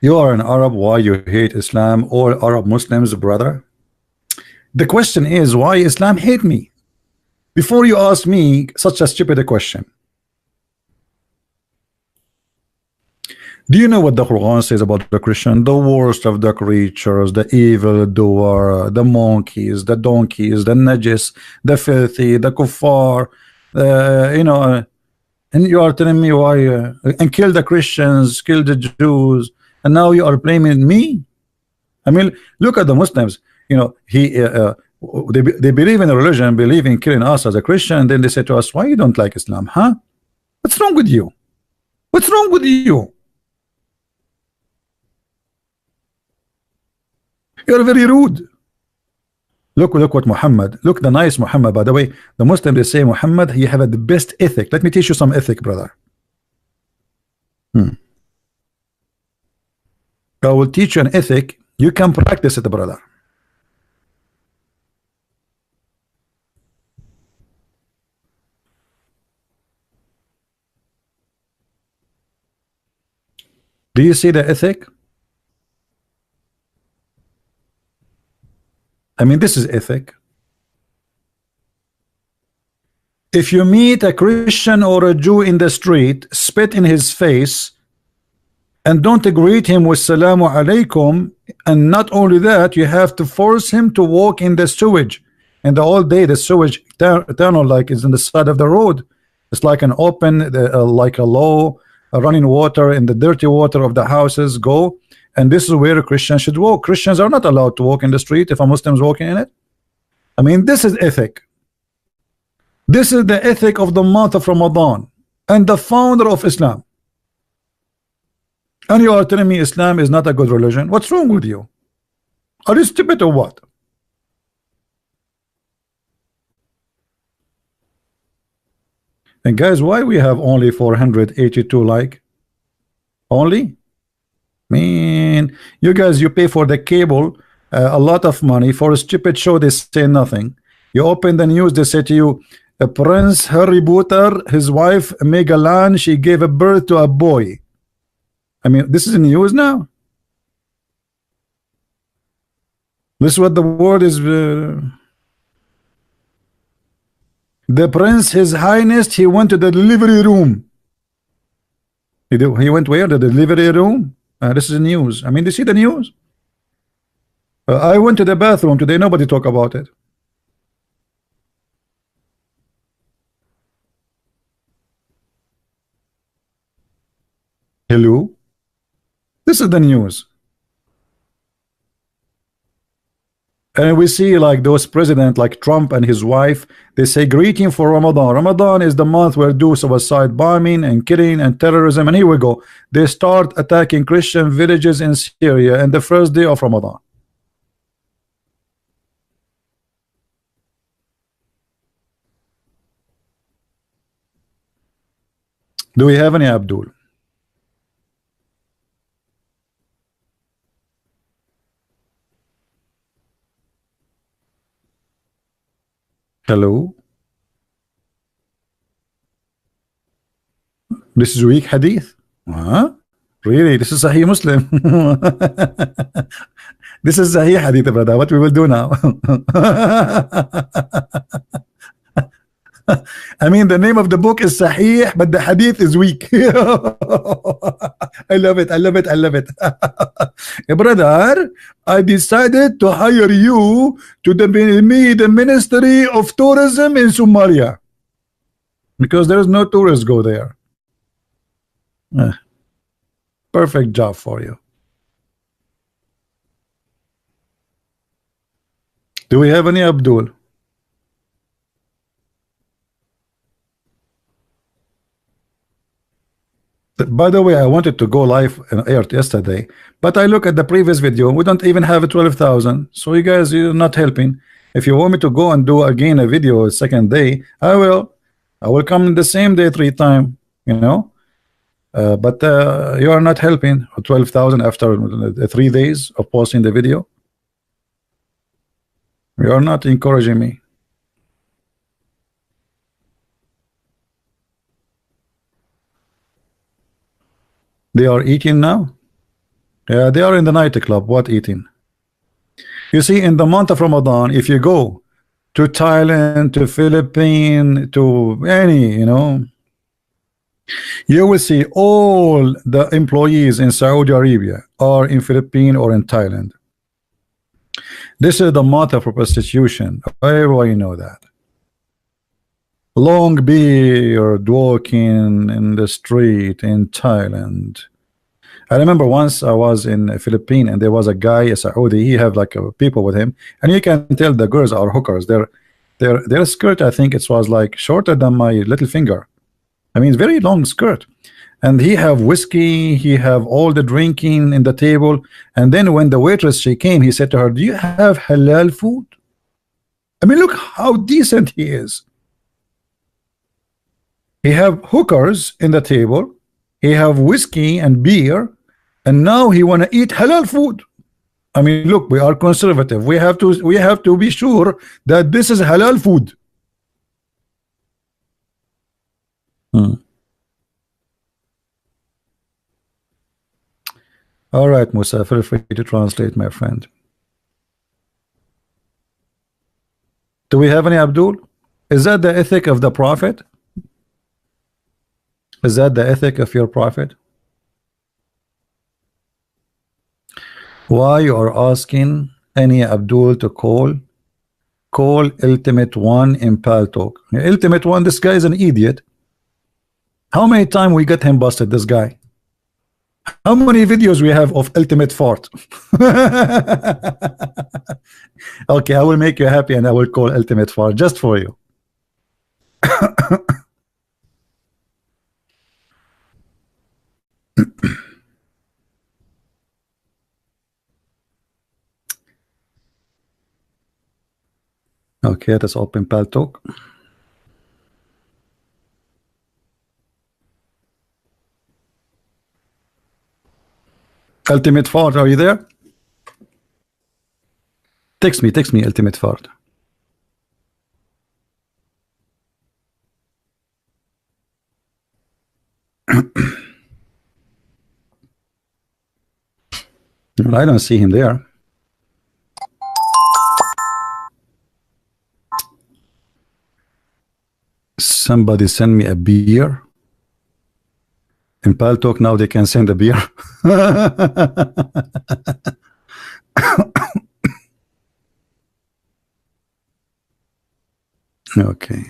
You are an Arab, why you hate Islam or Arab Muslims, brother? The question is, why Islam hate me? Before you ask me such a stupid question, do you know what the Quran says about the Christian? The worst of the creatures, the evil doer, the monkeys, the donkeys, the najis, the filthy, the kuffar, and you are telling me why, and kill the Christians, kill the Jews, and now you are blaming me? I mean, look at the Muslims. You know, they believe in a religion, believe in killing us as a Christian, and then they say to us, why you don't like Islam, huh? What's wrong with you? What's wrong with you? You're very rude. Look what Muhammad, look the nice Muhammad. By the way, the Muslims, they say Muhammad, he have the best ethic. Let me teach you some ethic, brother. I will teach you an ethic. You can practice it, brother. Do you see the ethic? I mean, this is ethic. If you meet a Christian or a Jew in the street, spit in his face, and don't greet him with Salamu Alaikum, and not only that, you have to force him to walk in the sewage. And the whole day, the sewage tunnel like is on the side of the road. It's like an open, like a low running water, and the dirty water of the houses go. And this is where a Christian should walk. Christians are not allowed to walk in the street if a Muslim is walking in it. I mean, this is ethic. This is the ethic of the month of Ramadan and the founder of Islam. And you are telling me Islam is not a good religion? What's wrong with you? Are you stupid or what? And guys, why we have only 482 like? Only? Man, you guys, you pay for the cable a lot of money for a stupid show. They say nothing. You open the news, they say to you, Prince Harry Potter, his wife Megalan, she gave a birth to a boy. I mean, this is in news now. This is what the word is. The prince, his highness, he went to the delivery room. He went where? The delivery room. This is news. I mean, do you see the news? I went to the bathroom today. Nobody talk about it. Hello? This is the news. And we see like those presidents like Trump and his wife, they say greeting for Ramadan. Ramadan is the month where do suicide bombing and killing and terrorism, and here we go. They start attacking Christian villages in Syria and the first day of Ramadan. Do we have any Abdul? Hello? This is weak hadith? Huh? Really? This is Sahih Muslim. This is Sahih hadith, brother. What we will do now? I mean, the name of the book is Sahih, but the hadith is weak. I love it. I love it. I love it. Brother, I decided to hire you to me the Ministry of Tourism in Somalia because there is no tourists go there. Perfect job for you. Do we have any Abdul? By the way, I wanted to go live and air yesterday, but I look at the previous video. We don't even have 12,000. So you guys, you're not helping. If you want me to go and do again a video second day, I will. I will come the same day 3 times. You know, but you are not helping. 12,000 after 3 days of posting the video. You are not encouraging me. They are eating now. Yeah, they are in the nightclub. What eating? You see, in the month of Ramadan, if you go to Thailand, to Philippines, to any, you know, you will see all the employees in Saudi Arabia or in Philippines or in Thailand. This is the month of prostitution. Everybody know that. Long beard walking in the street in Thailand. I remember once I was in the Philippines and there was a guy, a Saudi, he have like people with him, and you can tell the girls are hookers. Their skirt, I think it was like shorter than my little finger. I mean, very long skirt. And he have whiskey, he have all the drinking in the table. And then when the waitress, she came, he said to her, do you have halal food? I mean, look how decent he is. He have hookers in the table, he have whiskey and beer, and now he want to eat halal food. I mean, look, we are conservative. We have to be sure that this is halal food. All right, Musa, feel free to translate, my friend. Do we have any Abdul? Is that the ethic of the Prophet? Is that the ethic of your Prophet? Why you are asking any Abdul to call Ultimate One in Paltalk? Ultimate One, this guy is an idiot. How many times we get him busted, this guy? How many videos we have of Ultimate Fart? Okay, I will make you happy and I will call Ultimate Fart just for you. Okay, let's open Paltalk. Ultimate Fart, are you there? Text me, Ultimate Fart. Well, I don't see him there. Somebody send me a beer. In Paltalk now they can send a beer. Okay.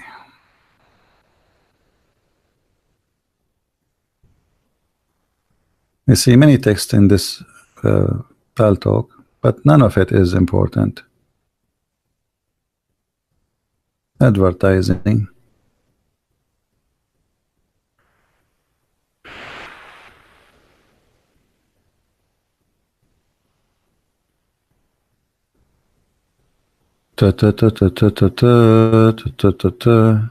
I see many texts in this Paltalk, but none of it is important. Advertising. Ta ta ta ta ta ta ta ta ta ta.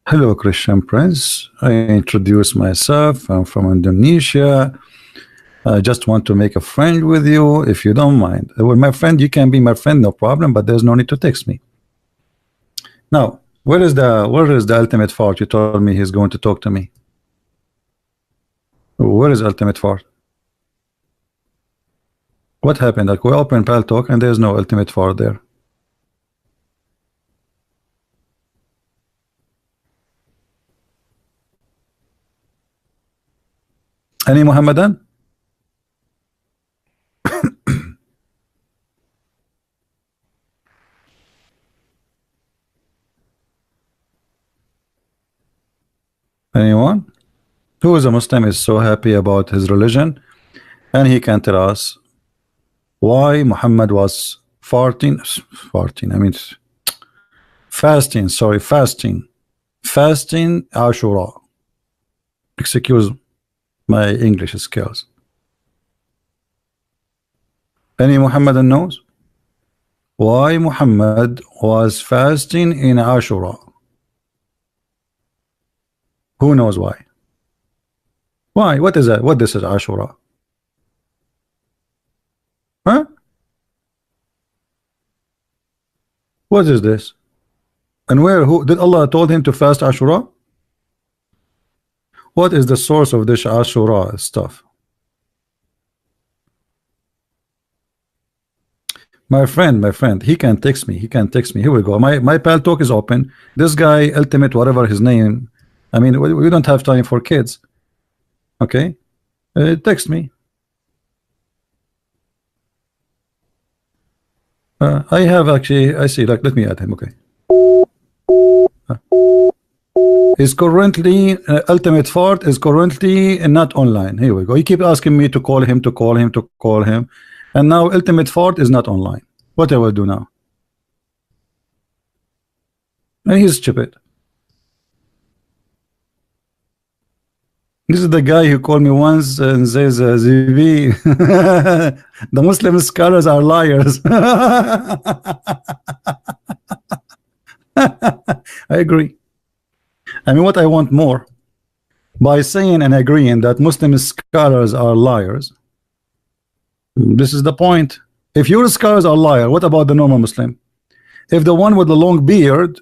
Hello, Christian Prince. I introduce myself. I'm from Indonesia. I just want to make a friend with you, if you don't mind. Well, my friend, you can be my friend, no problem, but there's no need to text me. Now, where is the Ultimate Fart? You told me he's going to talk to me. Where is ultimate fart? What happened? Like we open Pal Talk and there's no ultimate fart there. Any Muhammadan? Anyone? Who is a Muslim is so happy about his religion and he can tell us why Muhammad was farting, I mean fasting, sorry, fasting Ashura. Excuse my English skills. Any Muhammadan knows why Muhammad was fasting in Ashura? Who knows why? Why? What is that? What this is Ashura? Huh? What is this? And where? Who did Allah told him to fast Ashura? What is the source of this Ashura stuff? My friend, he can text me. He can text me. Here we go. My Pal Talk is open. This guy, Ultimate, whatever his name. I mean, we don't have time for kids. Okay, text me. I have actually. I see. Like, let me add him. Okay. Is currently Ultimate Fart is currently not online. Here we go. He keep asking me to call him, and now Ultimate Fart is not online. What do I do now? And he's stupid. This is the guy who called me once and says, "ZV, the Muslim scholars are liars." I agree. I mean, what I want more, by saying and agreeing that Muslim scholars are liars, this is the point. If your scholars are liar, what about the normal Muslim? If the one with the long beard,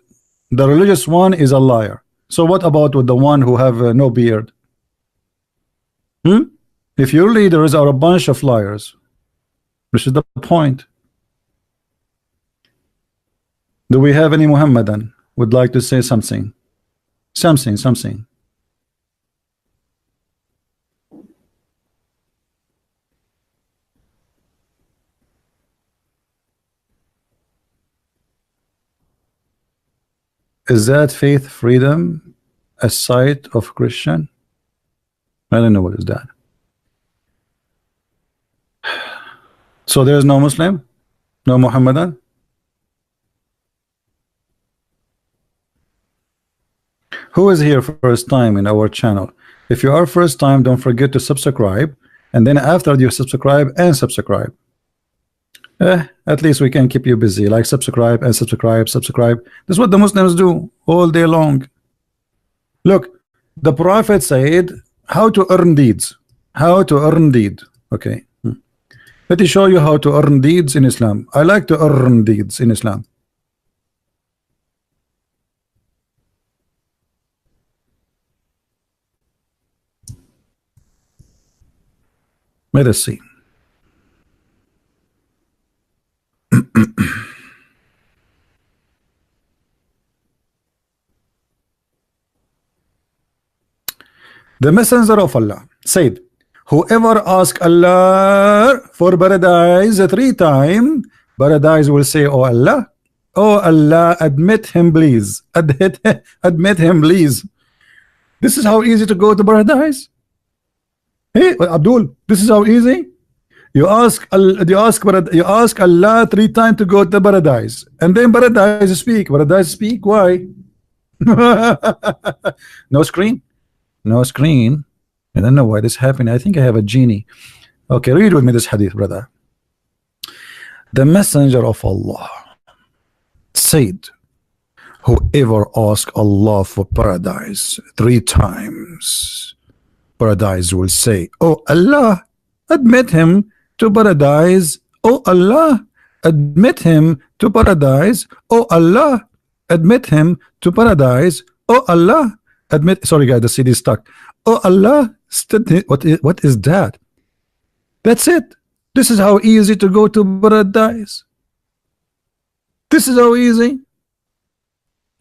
the religious one, is a liar, so what about with the one who have no beard? If your leaders are a bunch of liars, this is the point. Do we have any Muhammadan would like to say something? Something. Is that faith freedom a site of Christian? I don't know what is that. So there is no Muslim, no Muhammadan. Who is here first time in our channel? If you are first time, don't forget to subscribe, and then after you subscribe and subscribe, at least we can keep you busy. Like subscribe and subscribe. This is what the Muslims do all day long. Look, the Prophet said how to earn deeds. How to earn deed. Okay. Let me show you how to earn deeds in Islam. I like to earn deeds in Islam. Let us see. The Messenger of Allah said, whoever asks Allah for paradise 3 times, paradise will say, oh Allah, admit him please. Admit him please. This is how easy to go to paradise. Hey Abdul, this is how easy. You ask Allah 3 times to go to paradise, and then paradise speak. Why? No screen. I don't know why this happened. I think I have a genie. Okay, read with me this hadith, brother. The Messenger of Allah said, whoever asks Allah for paradise 3 times, paradise will say, oh Allah, admit him to paradise. Oh Allah, admit him to paradise. Oh Allah, admit him to paradise. Oh Allah, admit. Sorry guys, the CD is stuck. Oh Allah, What is that? That's it. This is how easy to go to paradise. This is how easy.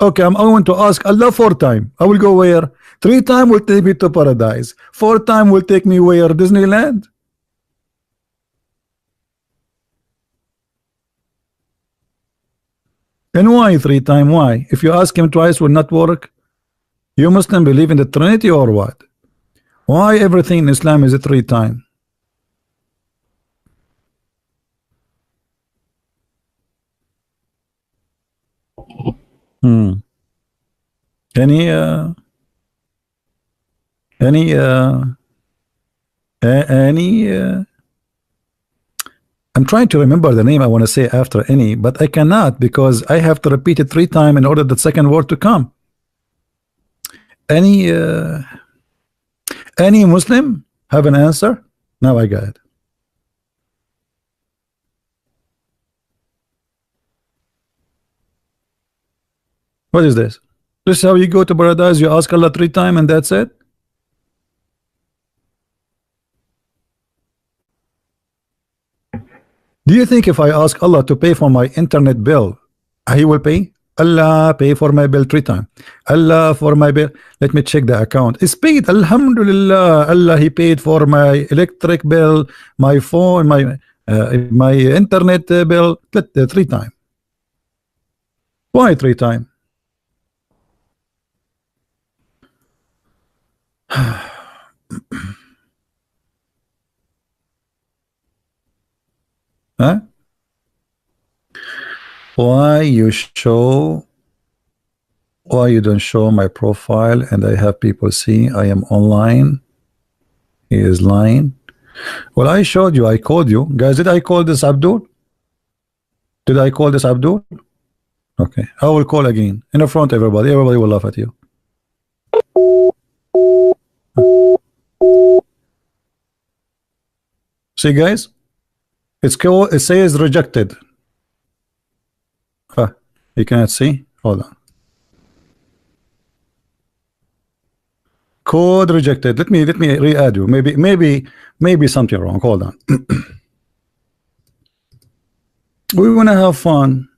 Okay, I'm going to ask Allah 4 times. I will go where? 3 times will take me to paradise. 4 times will take me where? Disneyland. And why 3 times? Why? If you ask him twice, will not work. You Muslim believe in the Trinity or what? Why everything in Islam is 3 times? Hmm. Any any I'm trying to remember the name I want to say after any, but I cannot because I have to repeat it 3 times in order the second word to come. Any Muslim have an answer? Now I got it. What is this? This is how you go to paradise. You ask Allah 3 times and that's it. Do you think if I ask Allah to pay for my internet bill, He will pay? Allah pay for my bill 3 times. Allah for my bill. Let me check the account. It's paid. Alhamdulillah. Allah He paid for my electric bill, my phone, my internet bill 3 times. Why 3 times? Huh? Why you don't show my profile and I have people see I am online? He is lying. Well, I showed you, I called you. Guys, did I call this Abdul? Did I call this Abdul? Okay, I will call again. In the front, everybody will laugh at you. See, guys? It's called, it says rejected. You cannot see. Hold on. Code rejected. Let me re-add you. Maybe something wrong. Hold on. We want to have fun.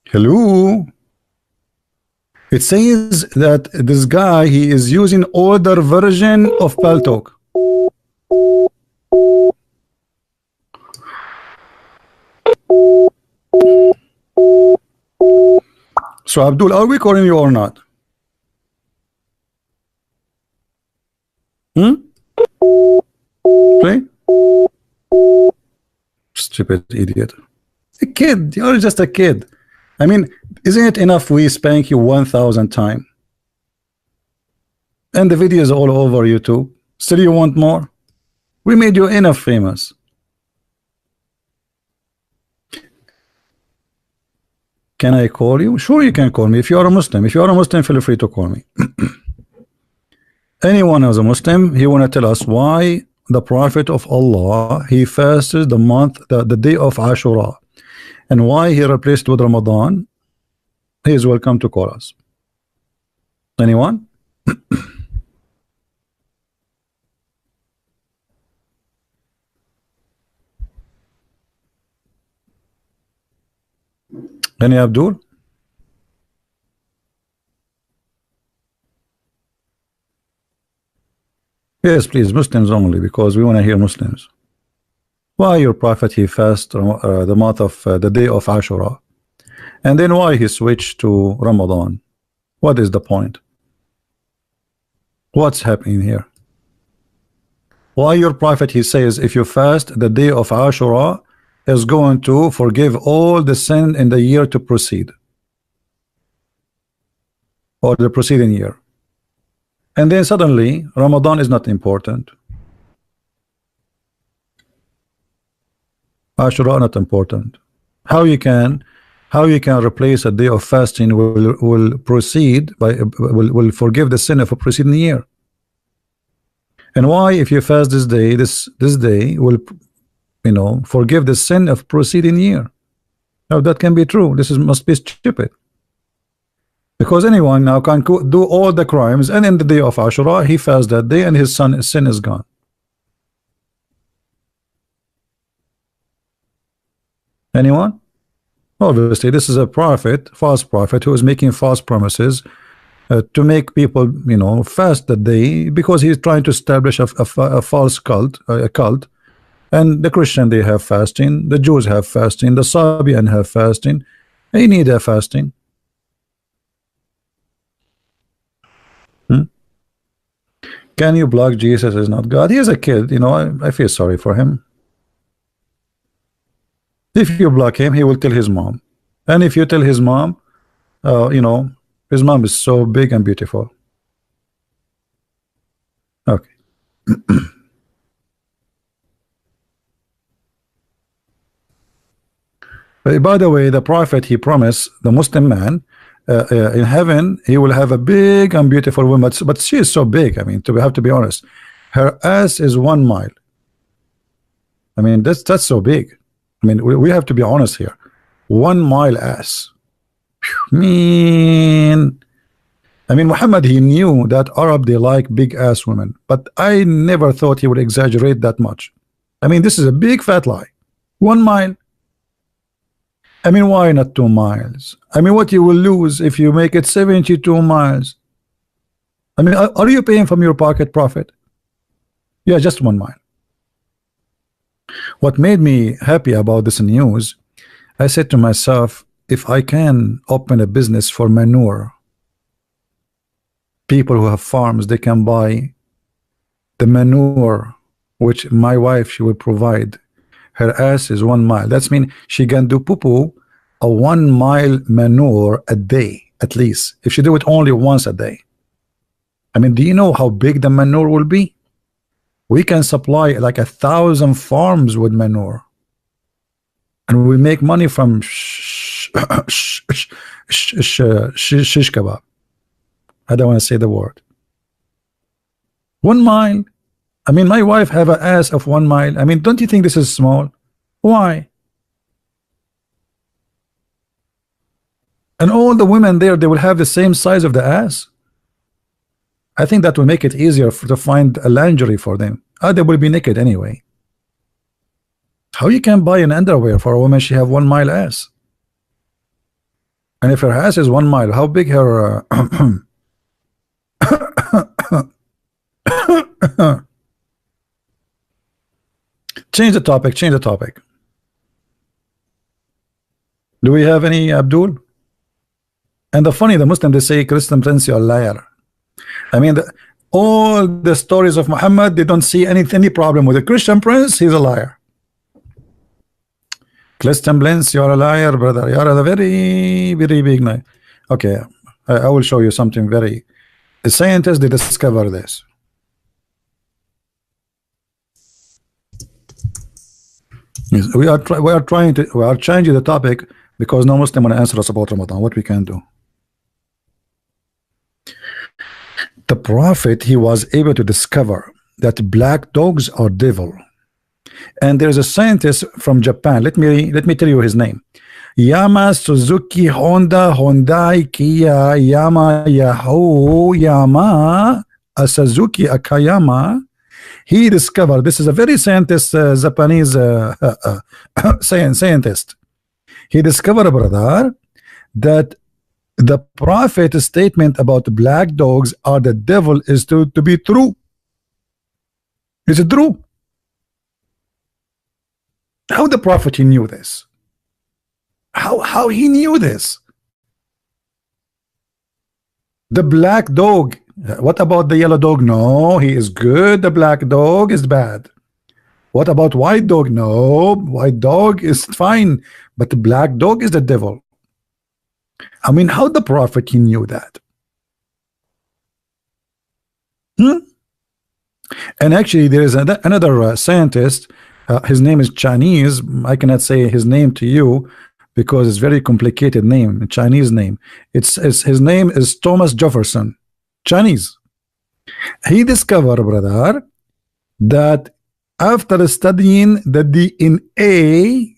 Hello. It says that this guy, he is using older version of Paltalk. So Abdul, are we calling you or not? Play? Stupid idiot. A kid, you're just a kid. I mean, isn't it enough we spank you 1,000 times? And the video is all over YouTube. Still you want more? We made you enough famous. Can I call you? Sure, you can call me if you are a Muslim. If you are a Muslim, feel free to call me. Anyone who's a Muslim, he want to tell us why the Prophet of Allah, he fasted the month, the day of Ashura, and why he replaced with Ramadan. He is welcome to call us. Anyone? Any Abdul? Yes, please, Muslims only, because we want to hear Muslims. Why your prophet he fast the month of the day of Ashura, and then why he switched to Ramadan? What is the point? What's happening here? Why your prophet he says if you fast the day of Ashura is going to forgive all the sin in the year to proceed, or the preceding year, and then suddenly Ramadan is not important, Ashura not important. How you can replace a day of fasting will proceed by will forgive the sin of a preceding year? And why if you fast this day will forgive the sin of preceding year? Now that can be true. This is must be stupid. Because anyone now can do all the crimes, and in the day of Ashura, he fasts that day, and his sin is gone. Anyone? Obviously, this is a prophet, false prophet, who is making false promises to make people, you know, fast that day because he's trying to establish a false cult, a cult. And the Christian, they have fasting, the Jews have fasting, the Sabian have fasting. They need a fasting. Can you block Jesus is not God? He is a kid, you know. I feel sorry for him. If you block him, he will tell his mom, and if you tell his mom, you know, his mom is so big and beautiful. Okay. By the way, the prophet, he promised the Muslim man in heaven he will have a big and beautiful woman, but she is so big. I mean, have to be honest, her ass is 1 mile. I mean, that's so big. I mean, we have to be honest here. 1 mile ass. Man. I mean, Muhammad, he knew that Arab, they like big ass women, but I never thought he would exaggerate that much. I mean, this is a big fat lie. 1 mile. I mean, why not 2 miles? I mean, what you will lose if you make it 72 miles? I mean, are you paying from your pocket, Prophet? Yeah, just 1 mile. What made me happy about this news, I said to myself, if I can open a business for manure, people who have farms, they can buy the manure which my wife, she will provide. Her ass is 1 mile. That's mean she can do poo-poo a 1 mile manure a day, at least, if she do it only once a day. I mean, do you know how big the manure will be? We can supply like 1,000 farms with manure, and we make money from shish kebab. I don't want to say the word. 1 mile. I mean, my wife have an ass of 1 mile. I mean, don't you think this is small? Why? And all the women there, they will have the same size of the ass. I think that will make it easier to find a lingerie for them. They will be naked anyway. How you can buy an underwear for a woman? She have 1 mile ass. And if her ass is 1 mile, how big her change the topic, change the topic. Do we have any, Abdul? And the funny, the Muslim, they say, Christian Prince, you're a liar. I mean, all the stories of Muhammad, they don't see any problem with the Christian Prince. He's a liar. Christian Prince, you're a liar, brother. You're a very, very big night. Okay, I will show you something very. The scientists, they discover this. Yes, we are changing the topic because no Muslim want to answer us about Ramadan. What we can do? The Prophet, he was able to discover that black dogs are devil. And there's a scientist from Japan. Let me tell you his name. Yama, Suzuki, Honda, Hyundai, Kia, Yama, Yahoo, Yama, a Suzuki, Akayama. He discovered, this is a very scientist, Japanese scientist. He discovered, brother, that the Prophet's statement about black dogs are the devil is to be true. Is it true? How the Prophet he knew this? How he knew this? The black dog. What about the yellow dog? No, he is good. The black dog is bad. What about white dog? No, white dog is fine, but the black dog is the devil. I mean, how the Prophet he knew that? And actually, there is another scientist. His name is Chinese. I cannot say his name to you because it's very complicated name, a Chinese name. His name is Thomas Jefferson, Chinese. He discovered, brother, that after studying the DNA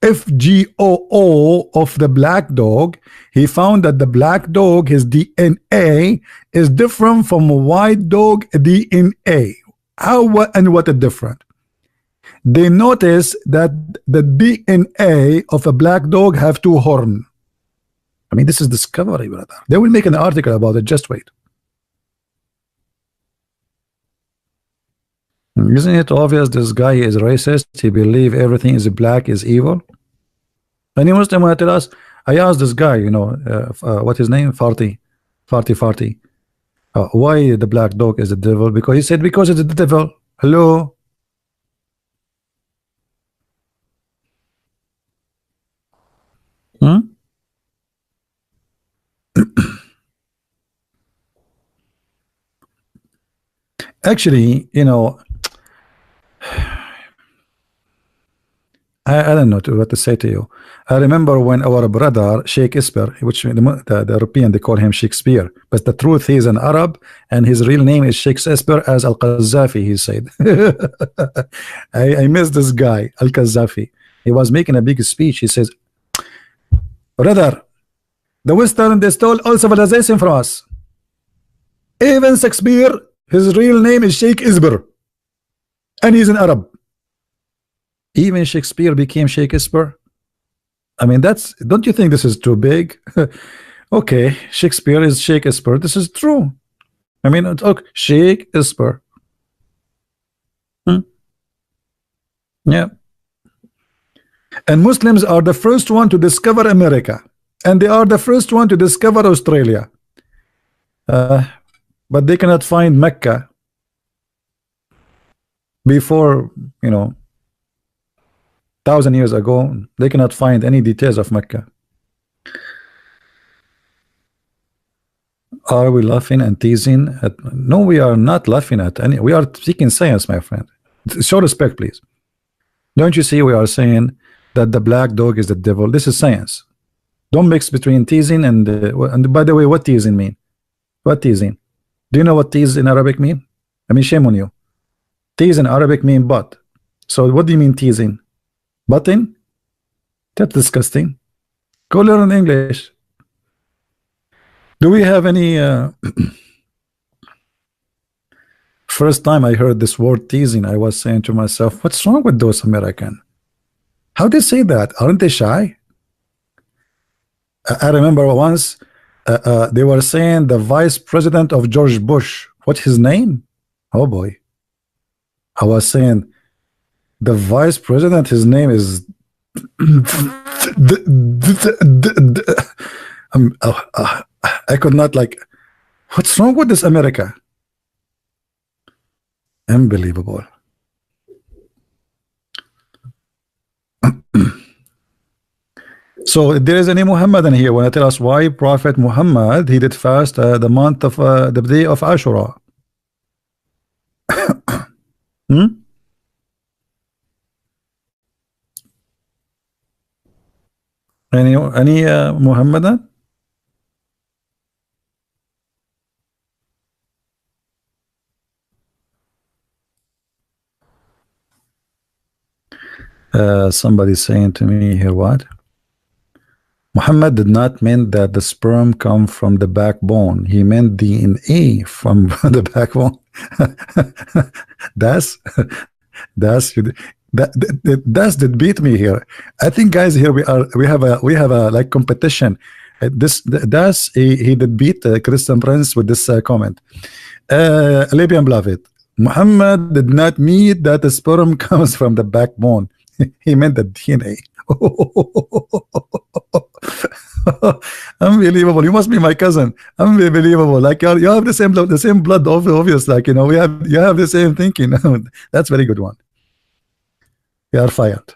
FGOO of the black dog, he found that the black dog, his DNA is different from a white dog DNA. How and what is different? They notice that the DNA of a black dog have two horns. I mean, this is discovery, brother. They will make an article about it. Just wait. Isn't it obvious this guy is racist? He believes everything is black is evil. Any Muslim will tell us. I asked this guy, you know, what his name? Farty. Why the black dog is the devil? Because he said because it's the devil. Hello. Actually, you know, I don't know what to say to you. I remember when our brother Sheikh Esper, which the European they call him Shakespeare, but the truth he is an Arab and his real name is Sheikh Esper as Al-Qaddafi, he said. I miss this guy, Al-Qaddafi. He was making a big speech. He says, brother, the Western they stole all civilization from us. Even Shakespeare, his real name is Sheikh Esper, and he's an Arab. Even Shakespeare became Shakespeare. I mean, that's, don't you think this is too big? Okay, Shakespeare is Shakespeare. This is true. I mean, okay, Shakespeare. Yeah. And Muslims are the first one to discover America, and they are the first one to discover Australia. But they cannot find Mecca before, you know, 1,000 years ago. They cannot find any details of Mecca. Are we laughing and teasing at? No, we are not laughing at any. We are seeking science, my friend. Show respect, please. Don't you see we are saying that the black dog is the devil? This is science. Don't mix between teasing and by the way, what teasing mean? What teasing? Do you know what tease in Arabic mean? I mean, shame on you. Tease in Arabic mean butt. So what do you mean teasing? Butting? That's disgusting. Go learn English. Do we have any first time I heard this word teasing, I was saying to myself, what's wrong with those Americans? How they say that? Aren't they shy? I remember once they were saying the vice president of George Bush. What's his name? Oh boy. I was saying the vice president, his name is I could not, like, what's wrong with this America? Unbelievable. So there is any Muhammadan here when I tell us why Prophet Muhammad he did fast the month of the day of Ashura. Any Muhammadan? Somebody saying to me here, what? Muhammad did not mean that the sperm come from the backbone. He meant DNA from the backbone. that's that beat me here. I think, guys, here we have a like competition. He did beat Christian Prince with this comment. Arabian beloved, Muhammad did not mean that the sperm comes from the backbone. He meant the DNA. Unbelievable. You must be my cousin. Unbelievable. Like you have the same blood, obvious. Like, you know, you have the same thinking. That's very good one. You are fired.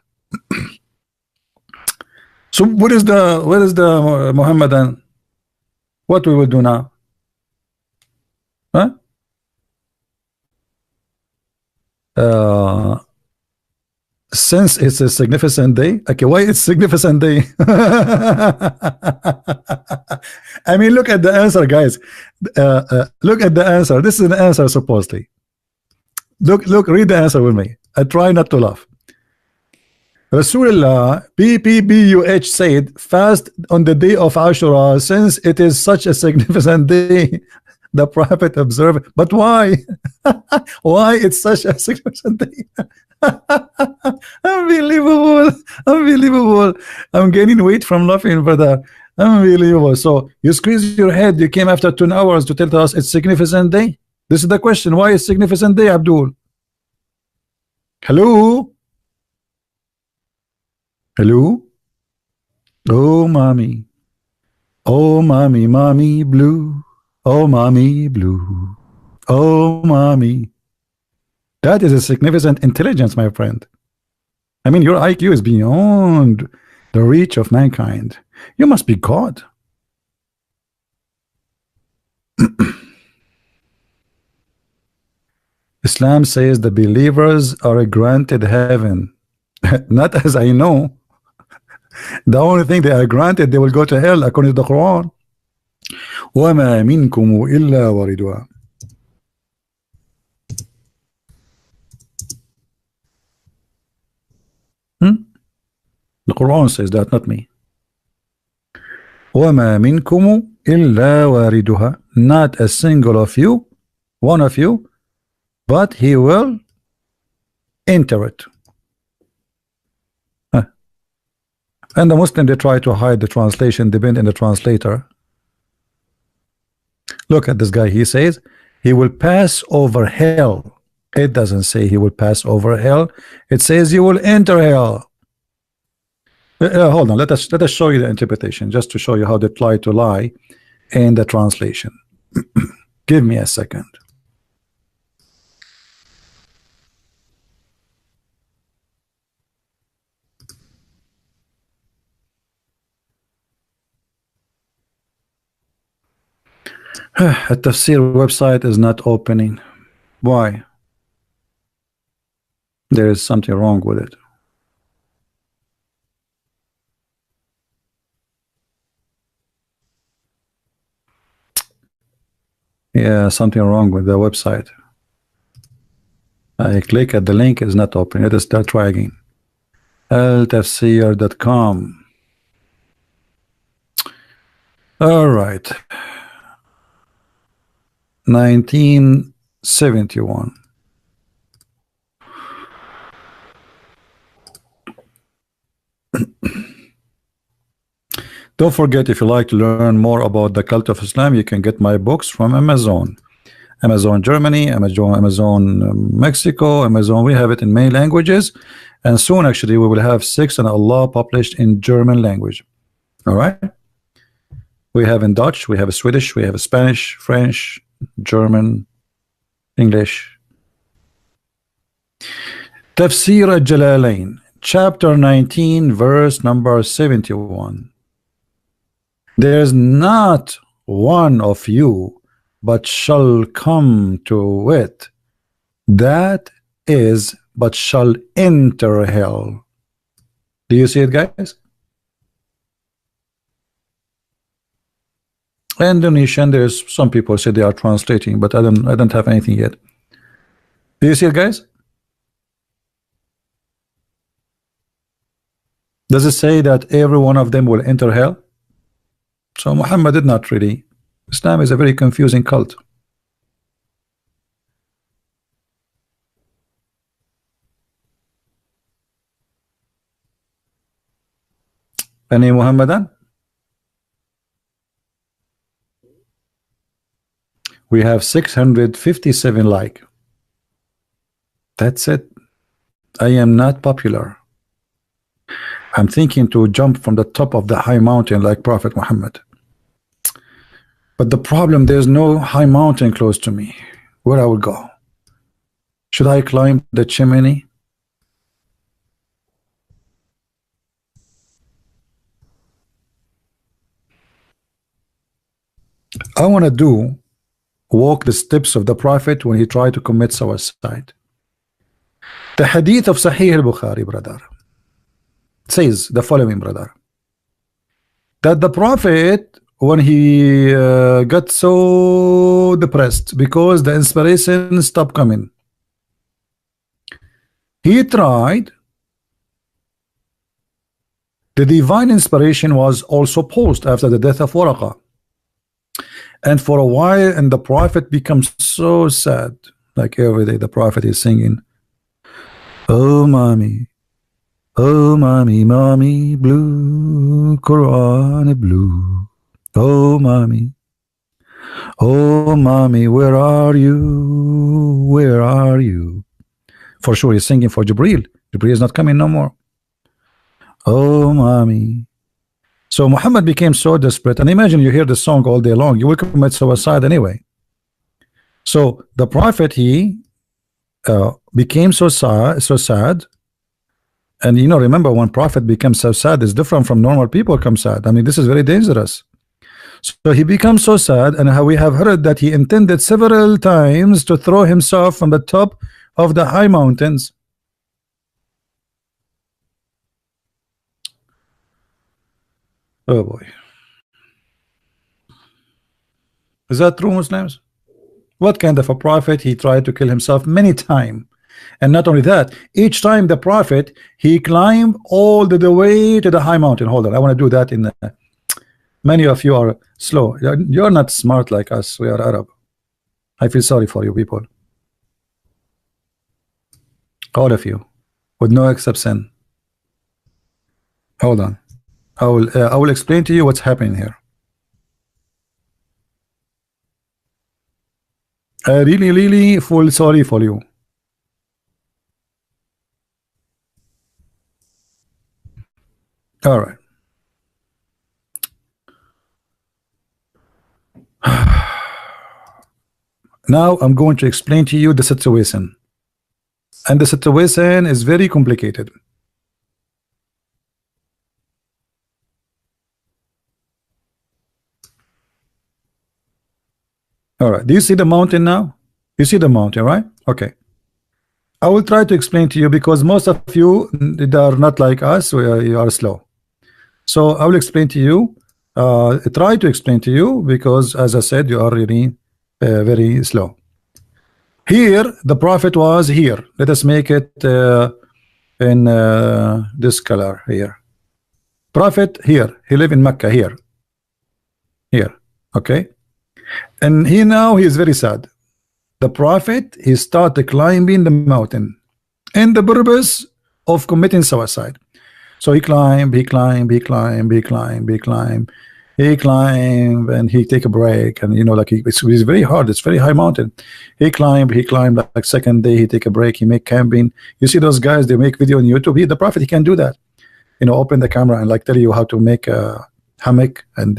So what is the Muhammadan? What we will do now? Huh? Since it's a significant day. Okay, why it's significant day? I mean, look at the answer, guys. Look at the answer. This is an answer, supposedly. Look, read the answer with me. I try not to laugh. Rasulullah PPBUH said, fast on the day of Ashura since it is such a significant day. The Prophet observed, but why? Why it's such a significant day? Unbelievable, unbelievable. I'm gaining weight from laughing, brother. Unbelievable. So you squeeze your head, you came after 2 hours to tell us it's significant day. This is the question. Why is significant day, Abdul? Hello? Hello? Oh, mommy. Oh, mommy, mommy blue. Oh, mommy blue. Oh, mommy. That is a significant intelligence, my friend. I mean, your IQ is beyond the reach of mankind. You must be God. Islam says the believers are granted heaven. Not as I know. The only thing they are granted, they will go to hell according to the Quran. وَمَا مِنْكُمْ إِلَّا وَارِدُهَا. The Quran says that, not me. وَمَا مِنْكُمْ إِلَّا وَارِدُهَا. Not a single of you, one of you, but he will enter it. And the Muslim, they try to hide the translation, depend on the translator. Look at this guy. He says he will pass over hell. It doesn't say he will pass over hell. It says he will enter hell. Hold on. Let us show you the interpretation, just to show you how they try to lie in the translation. Give me a second. A tafsir website is not opening. Why? There is something wrong with it. Yeah, something wrong with the website. I click at the link, is not open. Let us start try again. altafsir.com. All right. 1971. Don't forget, if you like to learn more about the cult of Islam, you can get my books from Amazon. Amazon Germany, Amazon Mexico, Amazon. We have it in many languages, and soon actually we will have 6 and Allah published in German language. All right. We have in Dutch, we have a Swedish, we have a Spanish, French, German, English. Tafsir al-Jalalain, chapter 19, verse number 71. There's not one of you but shall come to it, that is but shall enter hell. Do you see it, guys? Indonesian, there's some people say they are translating, but I don't have anything yet. Do you see it, guys? Does it say that every one of them will enter hell? So Muhammad did not really. Islam is a very confusing cult. Any Muhammadan? We have 657 like. That's it. I am not popular. I'm thinking to jump from the top of the high mountain like Prophet Muhammad. But the problem, there's no high mountain close to me. Where I will go? Should I climb the chimney? I want to walk the steps of the Prophet when he tried to commit suicide. The hadith of Sahih al-Bukhari, brother, says the following, brother, that the Prophet, when he got so depressed because the inspiration stopped coming, he tried The divine inspiration was also paused after the death of Waraqah. And for a while, and the prophet becomes so sad. Like every day, the prophet is singing, "Oh, mommy, oh, mommy, mommy, blue, Quran blue. Oh, mommy, oh, mommy, where are you? Where are you?" For sure, he's singing for Jibreel. Jibreel is not coming no more. Oh, mommy. So Muhammad became so desperate, and imagine you hear the song all day long, you will commit suicide anyway. So the prophet, he became so sad, and you know, remember, when prophet becomes so sad, it's different from normal people come sad. I mean, this is very dangerous. So he becomes so sad, and how we have heard that he intended several times to throw himself from the top of the high mountains. Oh boy. Is that true, Muslims? What kind of a prophet? He tried to kill himself many times. And not only that, each time the prophet, he climbed all the way to the high mountain. Hold on, I want to do that in many of you are slow. You're not smart like us. We are Arab. I feel sorry for you people. All of you, with no exception. Hold on. I will explain to you what's happening here. I really feel sorry for you. All right. Now I'm going to explain to you the situation. And the situation is very complicated. All right. Do you see the mountain now? You see the mountain, right? Okay. I will try to explain to you because most of you they are not like us. You are slow. So I will explain to you. Try to explain to you because, as I said, you are really very slow. Here, the prophet was here. Let us make it in this color here. Prophet here. He lived in Mecca here. Here. Okay. And he now he is very sad. The prophet, he started climbing the mountain in the purpose of committing suicide. So he climbed, he climbed, he climbed, he climbed, he climbed, he climbed, and he take a break, and you know, like it's very hard. It's very high mountain. He climbed, like second day he take a break. He make camping. You see those guys? They make video on YouTube. The prophet, he can do that. You know, open the camera and like tell you how to make a hammock and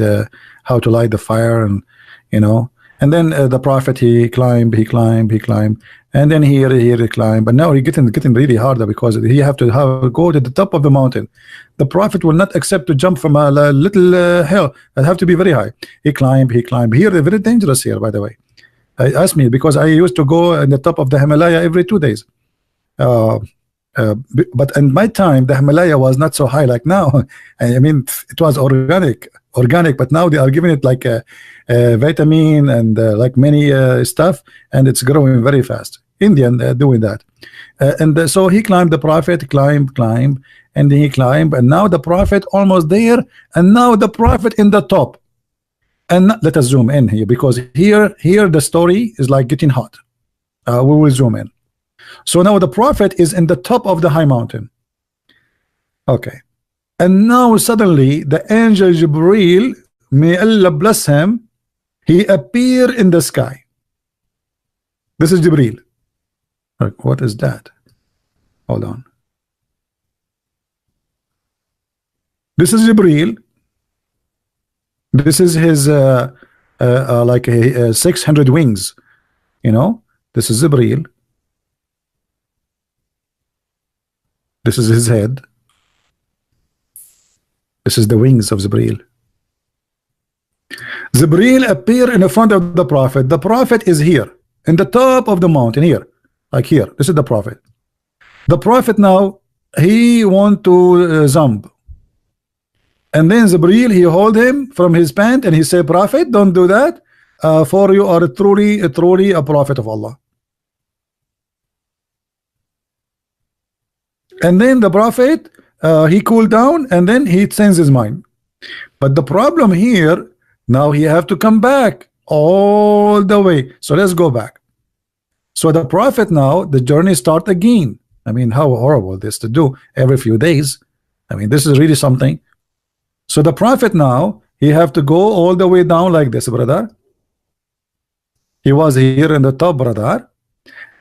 how to light the fire, and you know. And then the prophet, he climbed, he climbed, he climbed, and then here he climbed. But now he getting really harder because he have to go to the top of the mountain. The prophet will not accept to jump from a little hill. It have to be very high. He climbed, he climbed. Here they're very dangerous here, by the way. Ask me because I used to go in the top of the Himalaya every 2 days. But in my time, the Himalaya was not so high like now. I mean, it was organic, but now they are giving it like a vitamin and like many stuff, and it's growing very fast. Indian doing that, and so he climbed. The prophet climbed, and then he climbed, and now the prophet almost there, and now the prophet in the top. And let us zoom in here because here the story is like getting hot. We will zoom in. So now the prophet is in the top of the high mountain. Okay. And now suddenly the angel Jibreel, may Allah bless him, he appeared in the sky. This is Jibreel. Like, what is that? Hold on. This is Jibreel. This is his like 600 wings. You know, this is Jibreel. This is his head. This is the wings of Jibreel. Jibreel appear in the front of the prophet. The prophet is here in the top of the mountain here, like here. This is the prophet. The prophet now he want to jump, and then Jibreel he hold him from his pant and he say, "Prophet, don't do that. For you are truly a prophet of Allah." And then the prophet he cooled down and then he changed his mind. But the problem here, now he have to come back all the way. So let's go back. So the prophet, now the journey start again. I mean, how horrible this to do every few days. I mean, this is really something. So the prophet, now he have to go all the way down like this, brother. He was here in the top, brother,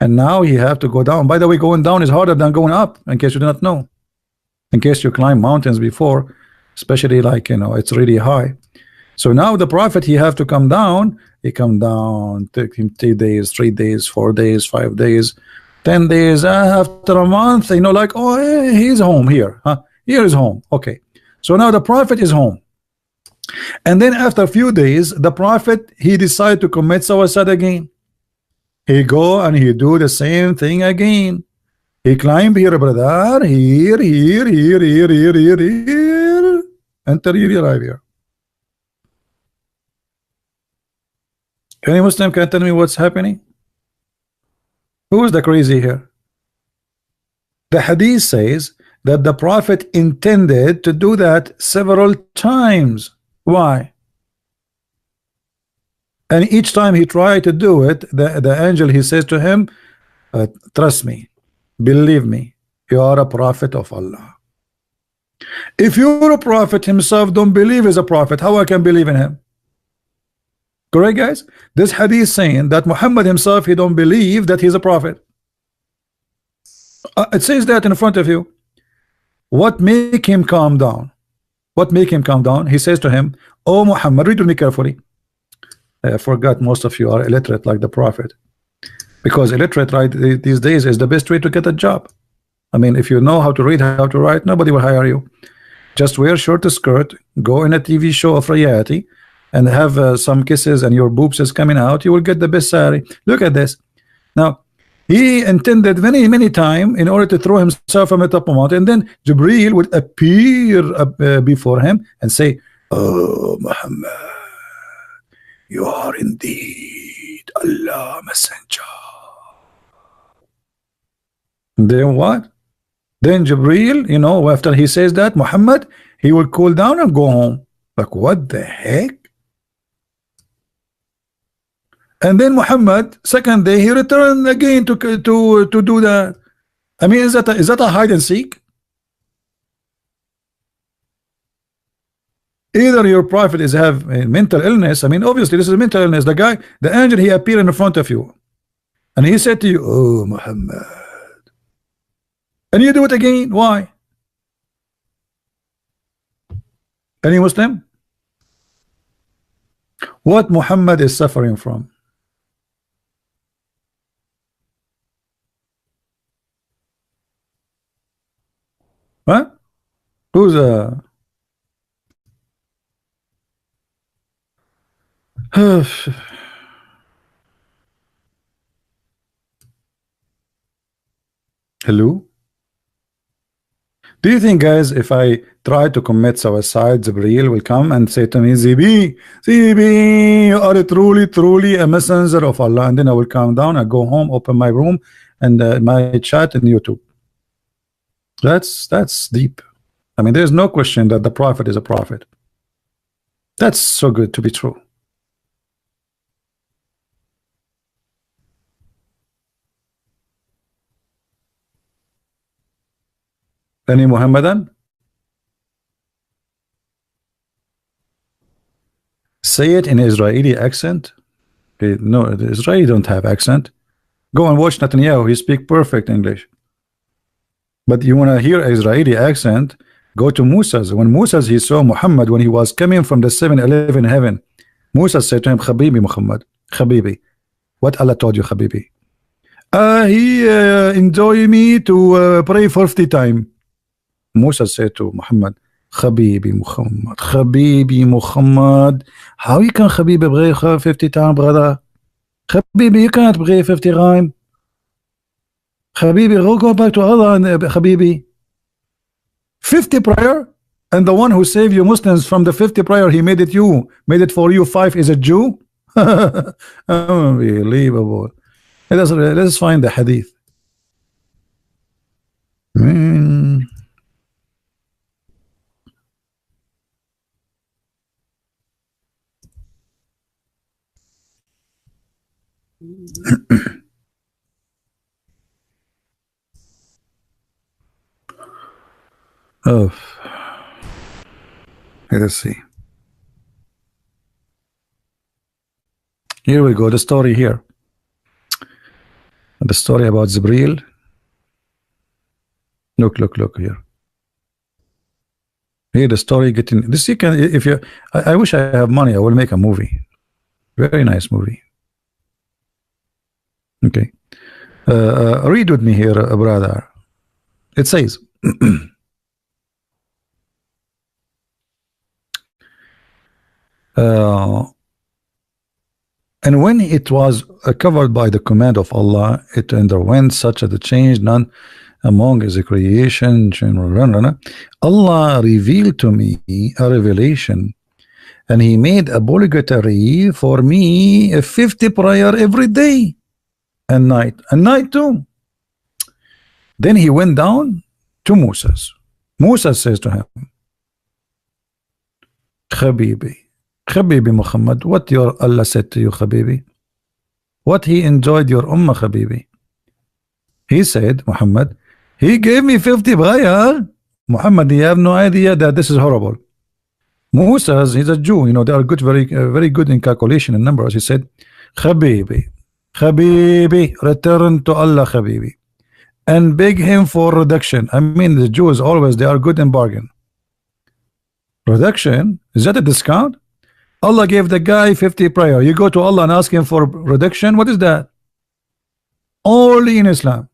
and now he have to go down. By the way, going down is harder than going up, in case you do not know. In case you climb mountains before, especially like, you know, it's really high. So now the prophet, he have to come down. He come down, take him 2 days, 3 days, 4 days, 5 days, 10 days. After a month, you know, like, oh, he's home here, huh? Here is home. Okay, so now the prophet is home. And then after a few days, the prophet, he decided to commit suicide again. He go and he do the same thing again. He climb here, brother, here, until he arrive here. Any Muslim can tell me what's happening? Who is the crazy here? The hadith says that the prophet intended to do that several times. Why? And each time he tried to do it, the angel, he says to him, trust me, believe me, you are a prophet of Allah. If you're a prophet himself don't believe he's a prophet, how I can believe in him? Correct, guys? This hadith saying that Muhammad himself, he don't believe that he's a prophet. It says that in front of you. What make him calm down? What make him calm down? He says to him, oh Muhammad, read to me carefully. I forgot most of you are illiterate like the prophet, because illiterate right these days is the best way to get a job. I mean, if you know how to read, how to write, nobody will hire you. Just wear short skirt, go in a TV show of reality, and have some kisses and your boobs is coming out, you will get the best salary. Look at this. Now, he intended many time in order to throw himself from the top of the mountain, and then Jibreel would appear before him and say, oh Muhammad, you are indeed Allah messenger. Then what? Then Jibreel, you know, after he says that, Muhammad, he will cool down and go home. Like, what the heck? And then Muhammad, second day, he returned again to do that. I mean, is that a hide and seek? Either your prophet is have a mental illness. I mean, obviously this is a mental illness. The guy, the angel, he appeared in front of you, and he said to you, oh Muhammad, and you do it again. Why? Any Muslim? What Muhammad is suffering from? Huh? Who's hello? Do you think, guys, if I try to commit suicide, Jibreel will come and say to me, Zibi, you are truly a messenger of Allah, and then I will calm down, I go home, open my room and my chat in YouTube. That's deep. I mean, there's no question that the prophet is a prophet. That's so good to be true. Any Muhammadan? Say it in Israeli accent. No, the Israeli don't have accent. Go and watch Netanyahu. He speak perfect English. But you want to hear Israeli accent, go to Musa's. When Musa's, he saw Muhammad when he was coming from the 7-Eleven heaven. Musa said to him, Habibi Muhammad, Habibi. What Allah told you, Habibi? He enjoy me to pray 50 times. Musa said to Muhammad, Habibi Muhammad, how you can Habibi pray 50 times, brother? Habibi, you can't pray 50 times. Habibi, go back to Allah and Habibi. 50 prayer, and the one who saved you Muslims from the 50 prayer, he made it for you 5 is a Jew. Unbelievable. Let's find the hadith. Oh, let us see. Here we go. The story here. The story about Zibril. Look here. Here the story getting this. You can, if you. I wish I have money. I will make a movie. Very nice movie. Okay. Read with me here, brother. It says. And when it was covered by the command of Allah, it underwent such a change, none among his creation. Allah revealed to me a revelation, and He made obligatory for me a 50 prayer every day and night too. Then He went down to Moses. Moses says to him, Habibi Muhammad, what your Allah said to you, Habibi? What He enjoyed your Ummah, Habibi? He said, Muhammad, He gave me 50 prayer. Muhammad, you have no idea that this is horrible. Moses, he's a Jew, you know, they are good, very good in calculation and numbers. He said, Habibi, return to Allah, Habibi, and beg Him for reduction. I mean, the Jews always, they are good in bargain. Reduction? Is that a discount? Allah gave the guy 50 prayer. You go to Allah and ask Him for reduction. What is that? Only in Islam.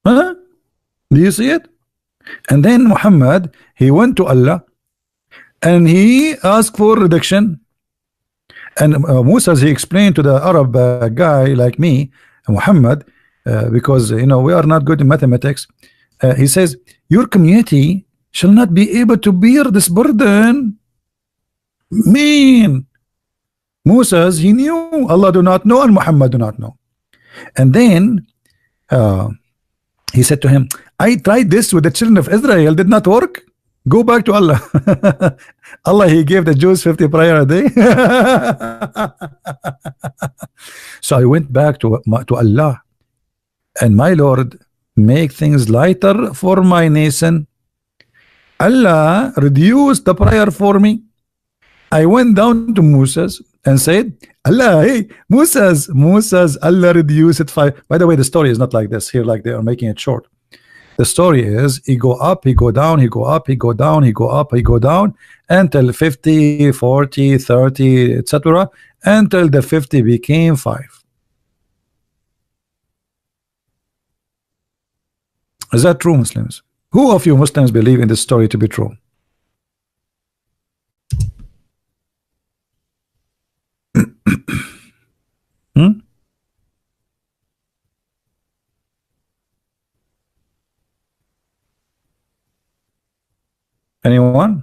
Huh? Do you see it? And then Muhammad, he went to Allah and he asked for reduction. And Moses, he explained to the Arab guy like me, Muhammad, because you know we are not good in mathematics. He says, your community shall not be able to bear this burden. Mean Moses, he knew Allah do not know and Muhammad do not know. And then he said to him, I tried this with the children of Israel, did not work. Go back to Allah. Allah, He gave the Jews 50 prayer a day. So I went back to Allah, and my Lord, make things lighter for my nation. Allah reduced the prayer for me. I went down to Moses and said, Allah, hey, Moses, Allah reduced it 5. By the way, the story is not like this here, like they are making it short. The story is he go up, he go down, he go up, he go down, he go up, he go down until 50, 40, 30, etc. until the 50 became 5. Is that true, Muslims? Who of you Muslims believe in this story to be true? Hmm? Anyone?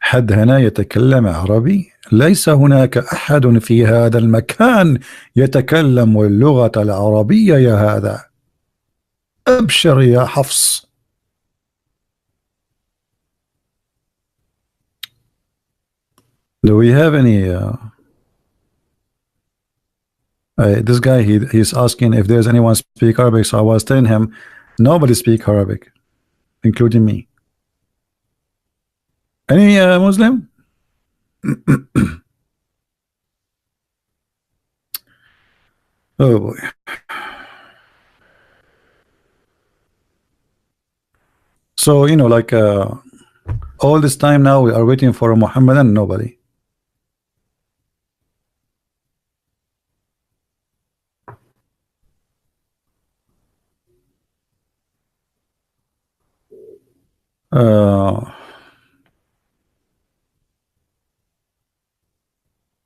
حد هنا يتكلم عربي؟ ليس هناك أحد في هذا المكان يتكلم اللغة العربية يا هذا. أبشر يا حفص. Do we have any this guy, he's asking if there's anyone speak Arabic, so I was telling him nobody speak Arabic, including me. Any Muslim? Oh boy. So you know, like all this time now we are waiting for a Muhammadan, nobody.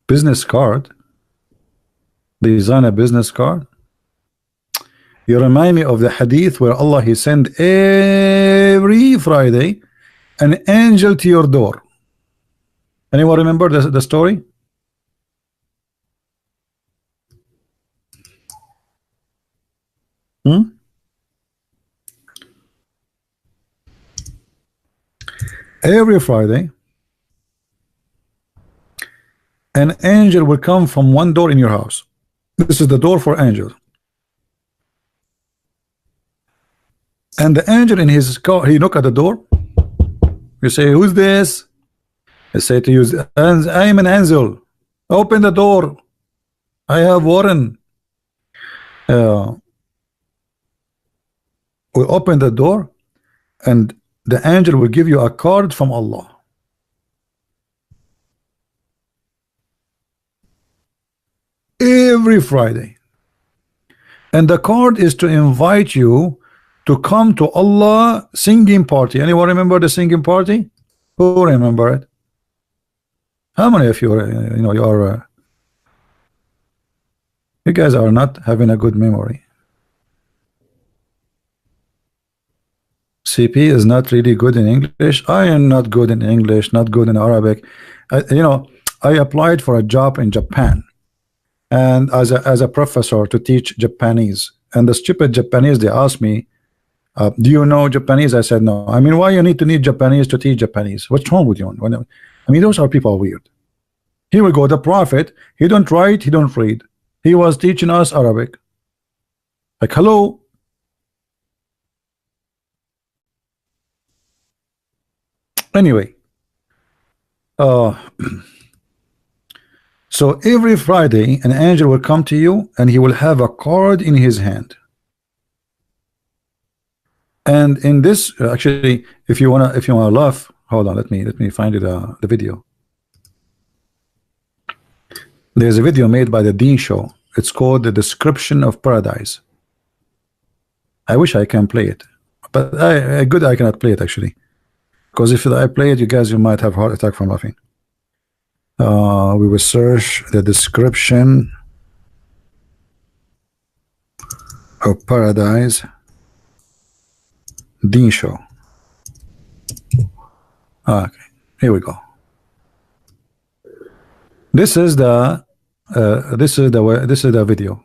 Business card. Design a business card. You remind me of the hadith where Allah, He sent every Friday an angel to your door. Anyone remember the story? Every Friday, an angel will come from one door in your house. This is the door for angels. And the angel in his car, he knock at the door. You say, who's this? I say to you, I am an angel. Open the door. I have Warren. We open the door, and the angel will give you a card from Allah. Every Friday. And the card is to invite you to come to Allah singing party. Anyone remember the singing party? Who remember it? How many of you, you guys are not having a good memory. CP is not really good in English. I am not good in English, not good in Arabic. I applied for a job in Japan, and as a professor to teach Japanese. And the stupid Japanese, they asked me, do you know Japanese? I said no. I mean, why you need to need Japanese to teach Japanese? What's wrong with you? I mean, those are people weird. Here we go, the prophet, he don't write, he don't read. He was teaching us Arabic. Like, hello. Anyway, so every Friday an angel will come to you, and he will have a card in his hand. And in this, actually, if you wanna laugh, hold on, let me find it, the video. There's a video made by the Dean Show. It's called The Description of Paradise. I wish I can play it, but I cannot play it actually, because if I play it, you might have heart attack from laughing. We will search the description of paradise. Dean Show. Okay, here we go. This is the video.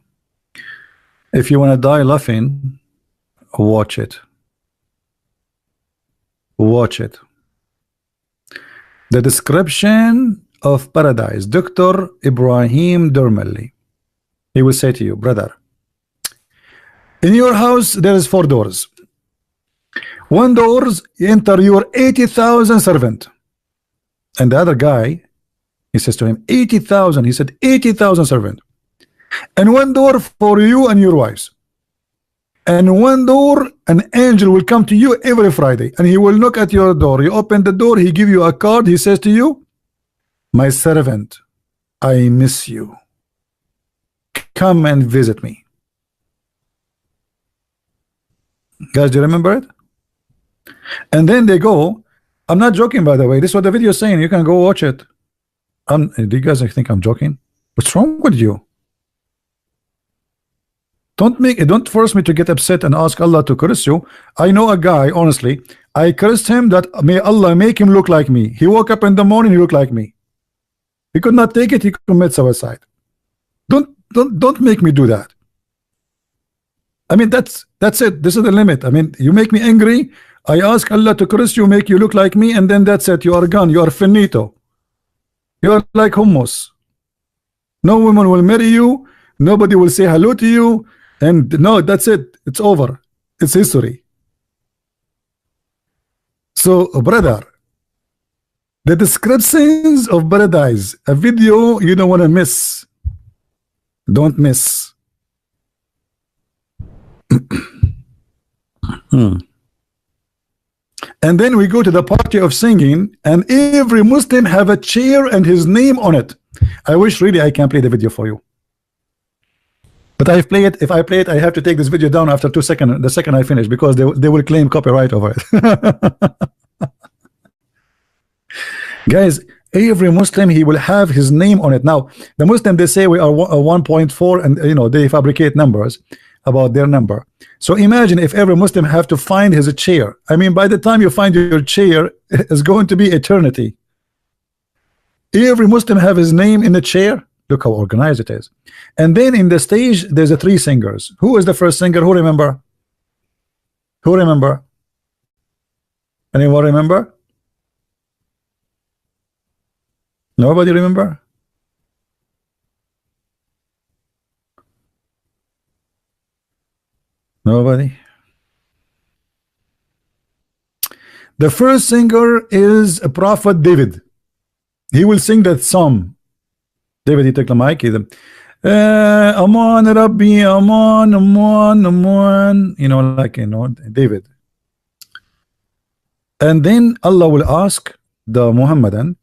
If you want to die laughing, watch it. Watch it. The description of paradise. Dr. Ibrahim Dermali. He will say to you, brother, in your house there is 4 doors. One doors enter your 80,000 servant, and the other guy, he says to him 80,000. He said 80,000 servant, and one door for you and your wives, and one door an angel will come to you every Friday, and he will knock at your door. You open the door, he give you a card. He says to you, my servant, I miss you. Come and visit me. Guys, do you remember it? And then they go, I'm not joking, by the way, this is what the video is saying. You can go watch it. Do you guys think I'm joking? What's wrong with you? Don't force me to get upset and ask Allah to curse you. I know a guy, honestly, I cursed him that may Allah make him look like me. He woke up in the morning, he looked like me. He could not take it, he commit suicide. Don't make me do that. I mean, that's it. This is the limit. I mean, you make me angry, I ask Allah to curse you, make you look like me, and then that's it. You are gone. You are finito. You are like hummus. No woman will marry you. Nobody will say hello to you. And no, that's it. It's over. It's history. So, brother, the descriptions of paradise, a video you don't want to miss. Don't miss. And then we go to the party of singing, and every Muslim have a chair and his name on it. I wish really I can play the video for you, but I play it. If I play it, I have to take this video down after 2 seconds. The second I finish, because they will claim copyright over it. Guys, every Muslim, he will have his name on it. Now the Muslim, they say we are 1.4, and they fabricate numbers about their number. So imagine if every Muslim have to find his chair. I mean, by the time you find your chair, it's going to be eternity. Every Muslim have his name in the chair. Look how organized it is. And then in the stage, there's a 3 singers. Who is the first singer? Who remember? Who remember? Anyone remember? Nobody remember? Nobody. The first singer is a prophet David. He will sing that psalm. David, he took the mic. Aman Rabbi, Aman, Aman, Aman. You know, like, you know, David. And then Allah will ask the Muhammadan,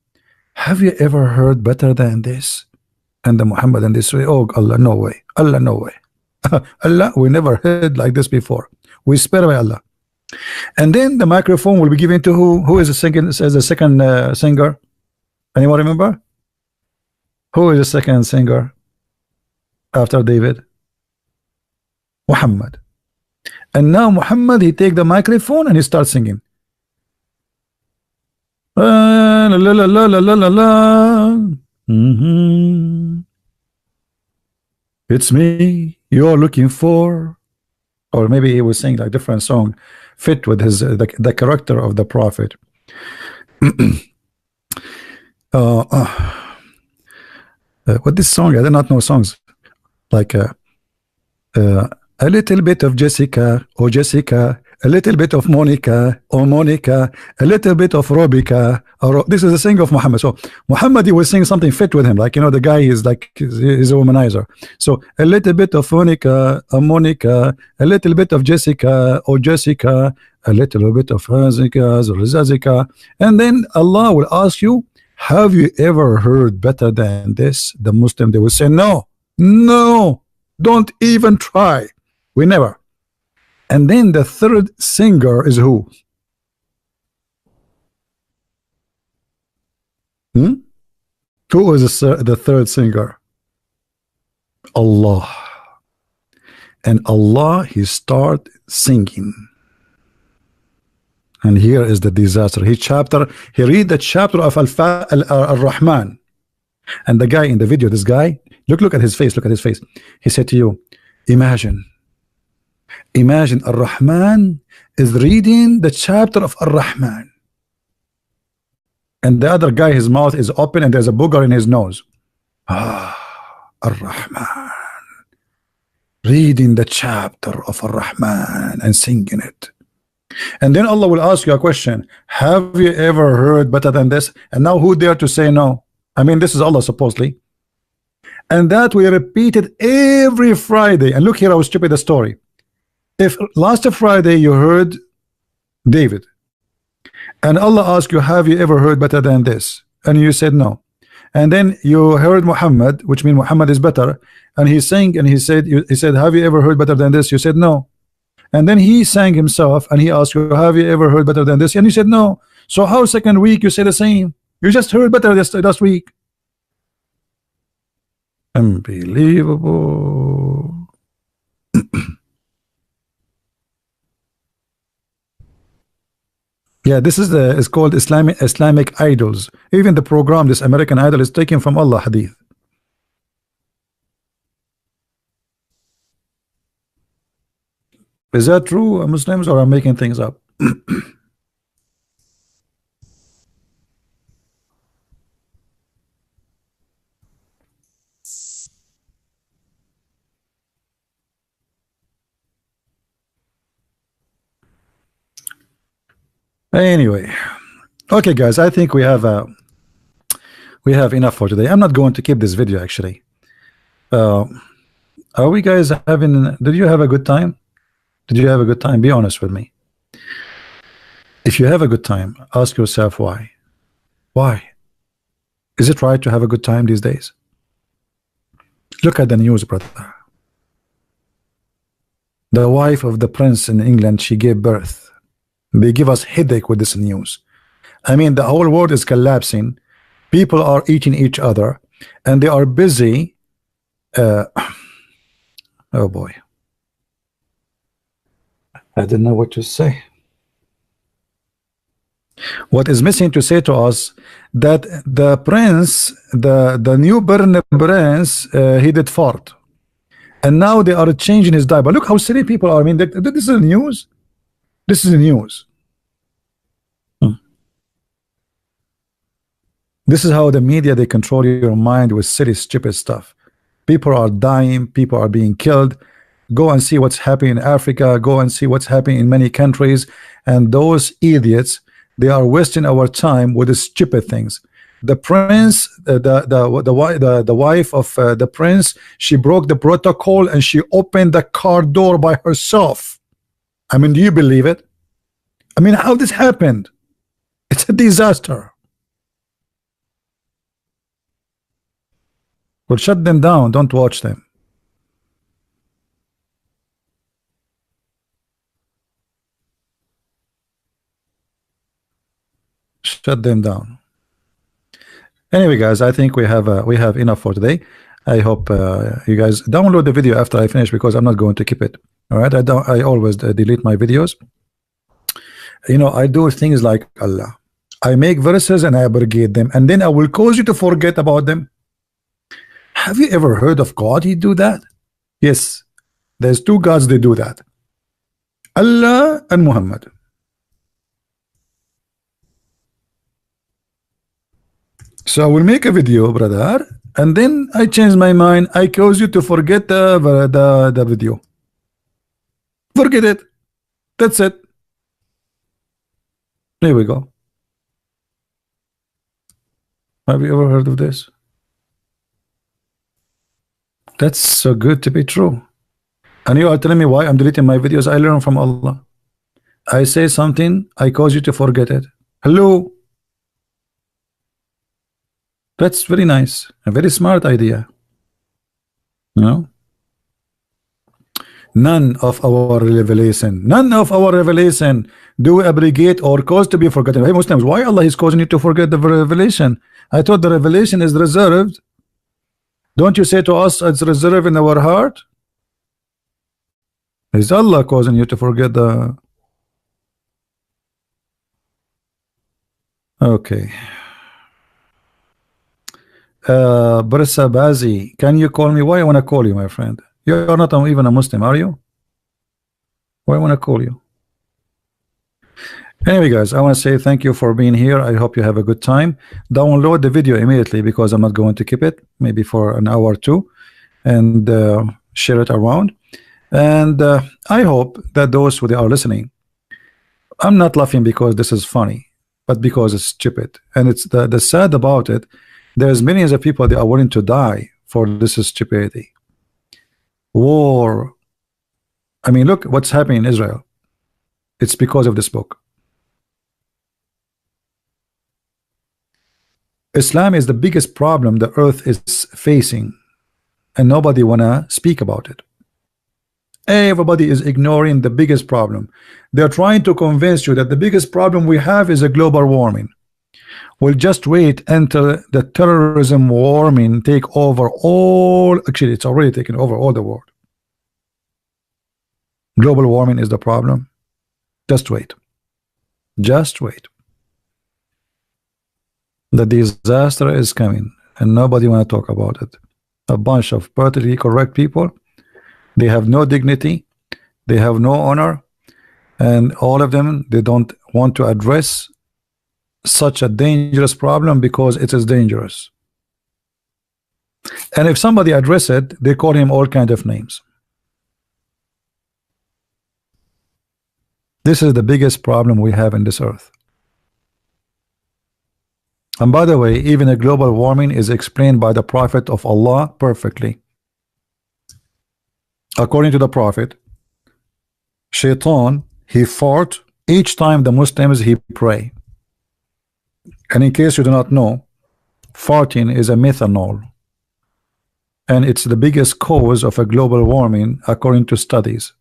have you ever heard better than this? And the Muhammadan, they say, oh Allah, no way. Allah, no way. Allah, we never heard like this before. We swear by Allah. And then the microphone will be given to who? Who is the second, as the second singer? Anyone remember? Who is the second singer after David? Muhammad. And now Muhammad, he take the microphone and he starts singing. La, la, la, la, la, la, la. It's me you're looking for. Or maybe he was saying like different song fit with his the character of the prophet. What this song? I do not know songs like a little bit of Jessica, oh Jessica, a little bit of Monica, oh Monica, a little bit of Robica. This is the sing of Muhammad. So Muhammad, he was saying something fit with him, like, you know, the guy is like, he's a womanizer. So a little bit of Monica, a Monica, a little bit of Jessica, oh Jessica, a little bit of Hazika, Zazika. And then Allah will ask you, have you ever heard better than this? The Muslim, they will say, no, no, don't even try. We never. And then the third singer is who? Who is the third singer? Allah. And Allah, he start singing. And here is the disaster. He read the chapter of Al-Rahman. And the guy in the video, this guy, look at his face, look at his face. He said to you, imagine Ar-Rahman is reading the chapter of Ar-Rahman, and the other guy, his mouth is open and there's a booger in his nose. Ar-Rahman reading the chapter of Ar-Rahman and singing it. And then Allah will ask you a question, have you ever heard better than this? And now who dare to say no? I mean, this is Allah supposedly. And that we repeated every Friday. And look here how stupid the story. If last Friday you heard David, and Allah asked you, have you ever heard better than this? And you said no. And then you heard Muhammad, which means Muhammad is better, and he sang and he said, have you ever heard better than this? You said no. And then he sang himself and he asked you, have you ever heard better than this? And you said no. So how second week you say the same? You just heard better this last week. Unbelievable. Yeah, this is it's called Islamic idols. Even the program, this American Idol, is taken from Allah hadith. Is that true, Muslims, or I'm making things up? Anyway, okay guys, I think we have enough for today. I'm not going to keep this video actually. Are we guys having, did you have a good time? Did you have a good time? Be honest with me. If you have a good time, ask yourself why. Why? Is it right to have a good time these days? Look at the news, brother. The wife of the prince in England, she gave birth. They give us headache with this news. I mean, the whole world is collapsing. People are eating each other, and they are busy. Oh boy, I didn't know what to say. What is missing to say to us that the prince, the newborn prince, he did fart, and now they are changing his diaper. Look how silly people are. I mean, this is the news. This is the news. This is how the media, they control your mind with silly, stupid stuff. People are dying, people are being killed. Go and see what's happening in Africa, go and see what's happening in many countries, and those idiots, they are wasting our time with the stupid things. The prince, the wife of the prince, she broke the protocol and she opened the car door by herself. I mean, do you believe it? I mean, how this happened? It's a disaster. Well, shut them down, don't watch them. Shut them down. Anyway, guys, I think we have enough for today. I hope you guys download the video after I finish, because I'm not going to keep it. All right, I always delete my videos. You know, I do things like Allah. I make verses and I abrogate them, and then I will cause you to forget about them. Have you ever heard of God? He do that? Yes, there's two gods. They do that. Allah and Muhammad. So I will make a video, brother, and then I change my mind. I cause you to forget the video. Forget it. That's it. There we go. Have you ever heard of this? That's so good to be true. And you are telling me why I'm deleting my videos? I learn from Allah. I say something, I cause you to forget it. Hello. That's very nice. A very smart idea. You know? None of our revelation do we abrogate or cause to be forgotten. Hey Muslims, why Allah is causing you to forget the revelation? I thought the revelation is reserved. Don't you say to us it's reserved in our heart? Is Allah causing you to forget the... Okay. Barissa Bazi, can you call me? Why I want to call you, my friend? You're not even a Muslim, are you? Why I want to call you? Anyway, guys, I want to say thank you for being here. I hope you have a good time. Download the video immediately, because I'm not going to keep it, maybe for an hour or two, and share it around. And I hope that those who are listening, I'm not laughing because this is funny, but because it's stupid. And it's the sad about it, there's millions of people that are willing to die for this stupidity. War. I mean, look what's happening in Israel. It's because of this book. Islam is the biggest problem the earth is facing, and nobody wanna speak about it. Everybody is ignoring the biggest problem. They're trying to convince you that the biggest problem we have is a global warming. We'll just wait until the terrorism warming take over all. Actually, it's already taken over all the world. Global warming is the problem. Just wait. Just wait. The disaster is coming, and nobody want to talk about it. A bunch of politically correct people. They have no dignity. They have no honor, and all of them, they don't want to address such a dangerous problem because it is dangerous. And if somebody address it, they call him all kind of names. This is the biggest problem we have in this earth. And by the way, even a global warming is explained by the Prophet of Allah perfectly. According to the Prophet, Shaitan, he fought each time the Muslims he pray. And in case you do not know, farting is a methanol, and it's the biggest cause of a global warming according to studies.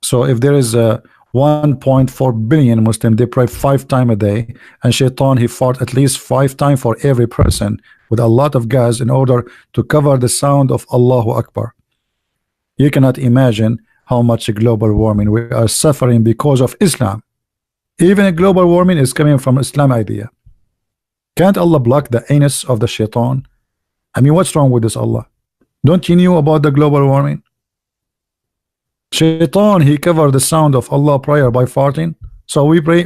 So if there is a 1.4 billion Muslim, they pray 5 times a day, and Shaitan, he fought at least 5 times for every person with a lot of gas in order to cover the sound of Allahu Akbar. You cannot imagine how much global warming we are suffering because of Islam. Even a global warming is coming from Islam idea. Can't Allah block the anus of the Shaitan? I mean, what's wrong with this, Allah? Don't you know about the global warming? Shaitan, he covered the sound of Allah prayer by farting. So we pray,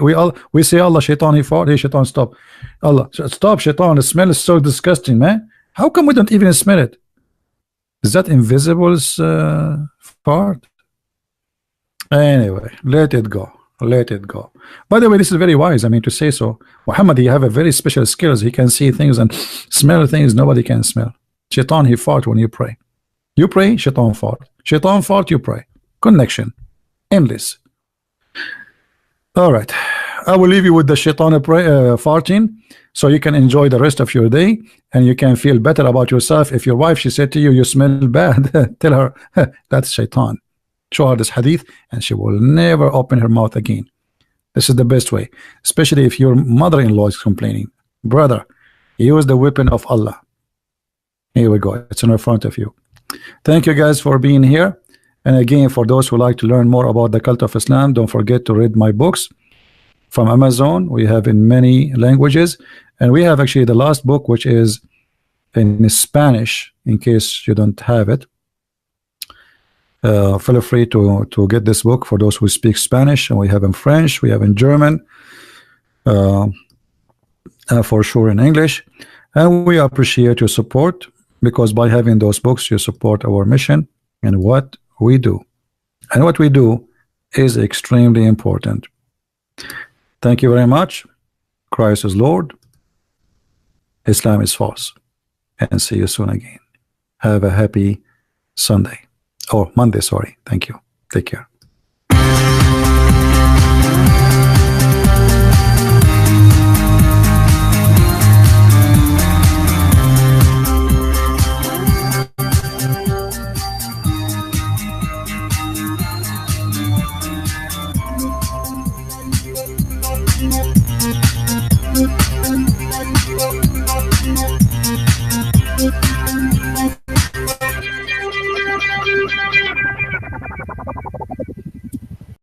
we say Allah, shaitan, he fart. Hey, shaitan, stop. Allah, stop, shaitan. The smell is so disgusting, man. How come we don't even smell it? Is that invisible's fart? Anyway, let it go. Let it go. By the way, this is very wise. I mean, to say so. Muhammad, he have a very special skills. He can see things and smell things nobody can smell. Shaitan, he fart when you pray. You pray, shaitan fart. Shaitan fart, you pray. Connection. Endless. All right. I will leave you with the shaitan farting so you can enjoy the rest of your day and you can feel better about yourself. If your wife, she said to you, you smell bad, tell her, that's shaitan. Show her this hadith and she will never open her mouth again. This is the best way, especially if your mother-in-law is complaining. Brother, use the weapon of Allah. Here we go. It's in front of you. Thank you guys for being here. And again, for those who like to learn more about the cult of Islam, don't forget to read my books from Amazon. We have in many languages, and we have actually the last book, which is in Spanish, in case you don't have it. Feel free to get this book for those who speak Spanish, and we have in French, we have in German, for sure in English, and we appreciate your support, because by having those books you support our mission and what we do, and what we do is extremely important. Thank you very much. Christ is Lord, Islam is false, and see you soon again. Have a happy Sunday. Oh, Monday, sorry. Thank you. Take care.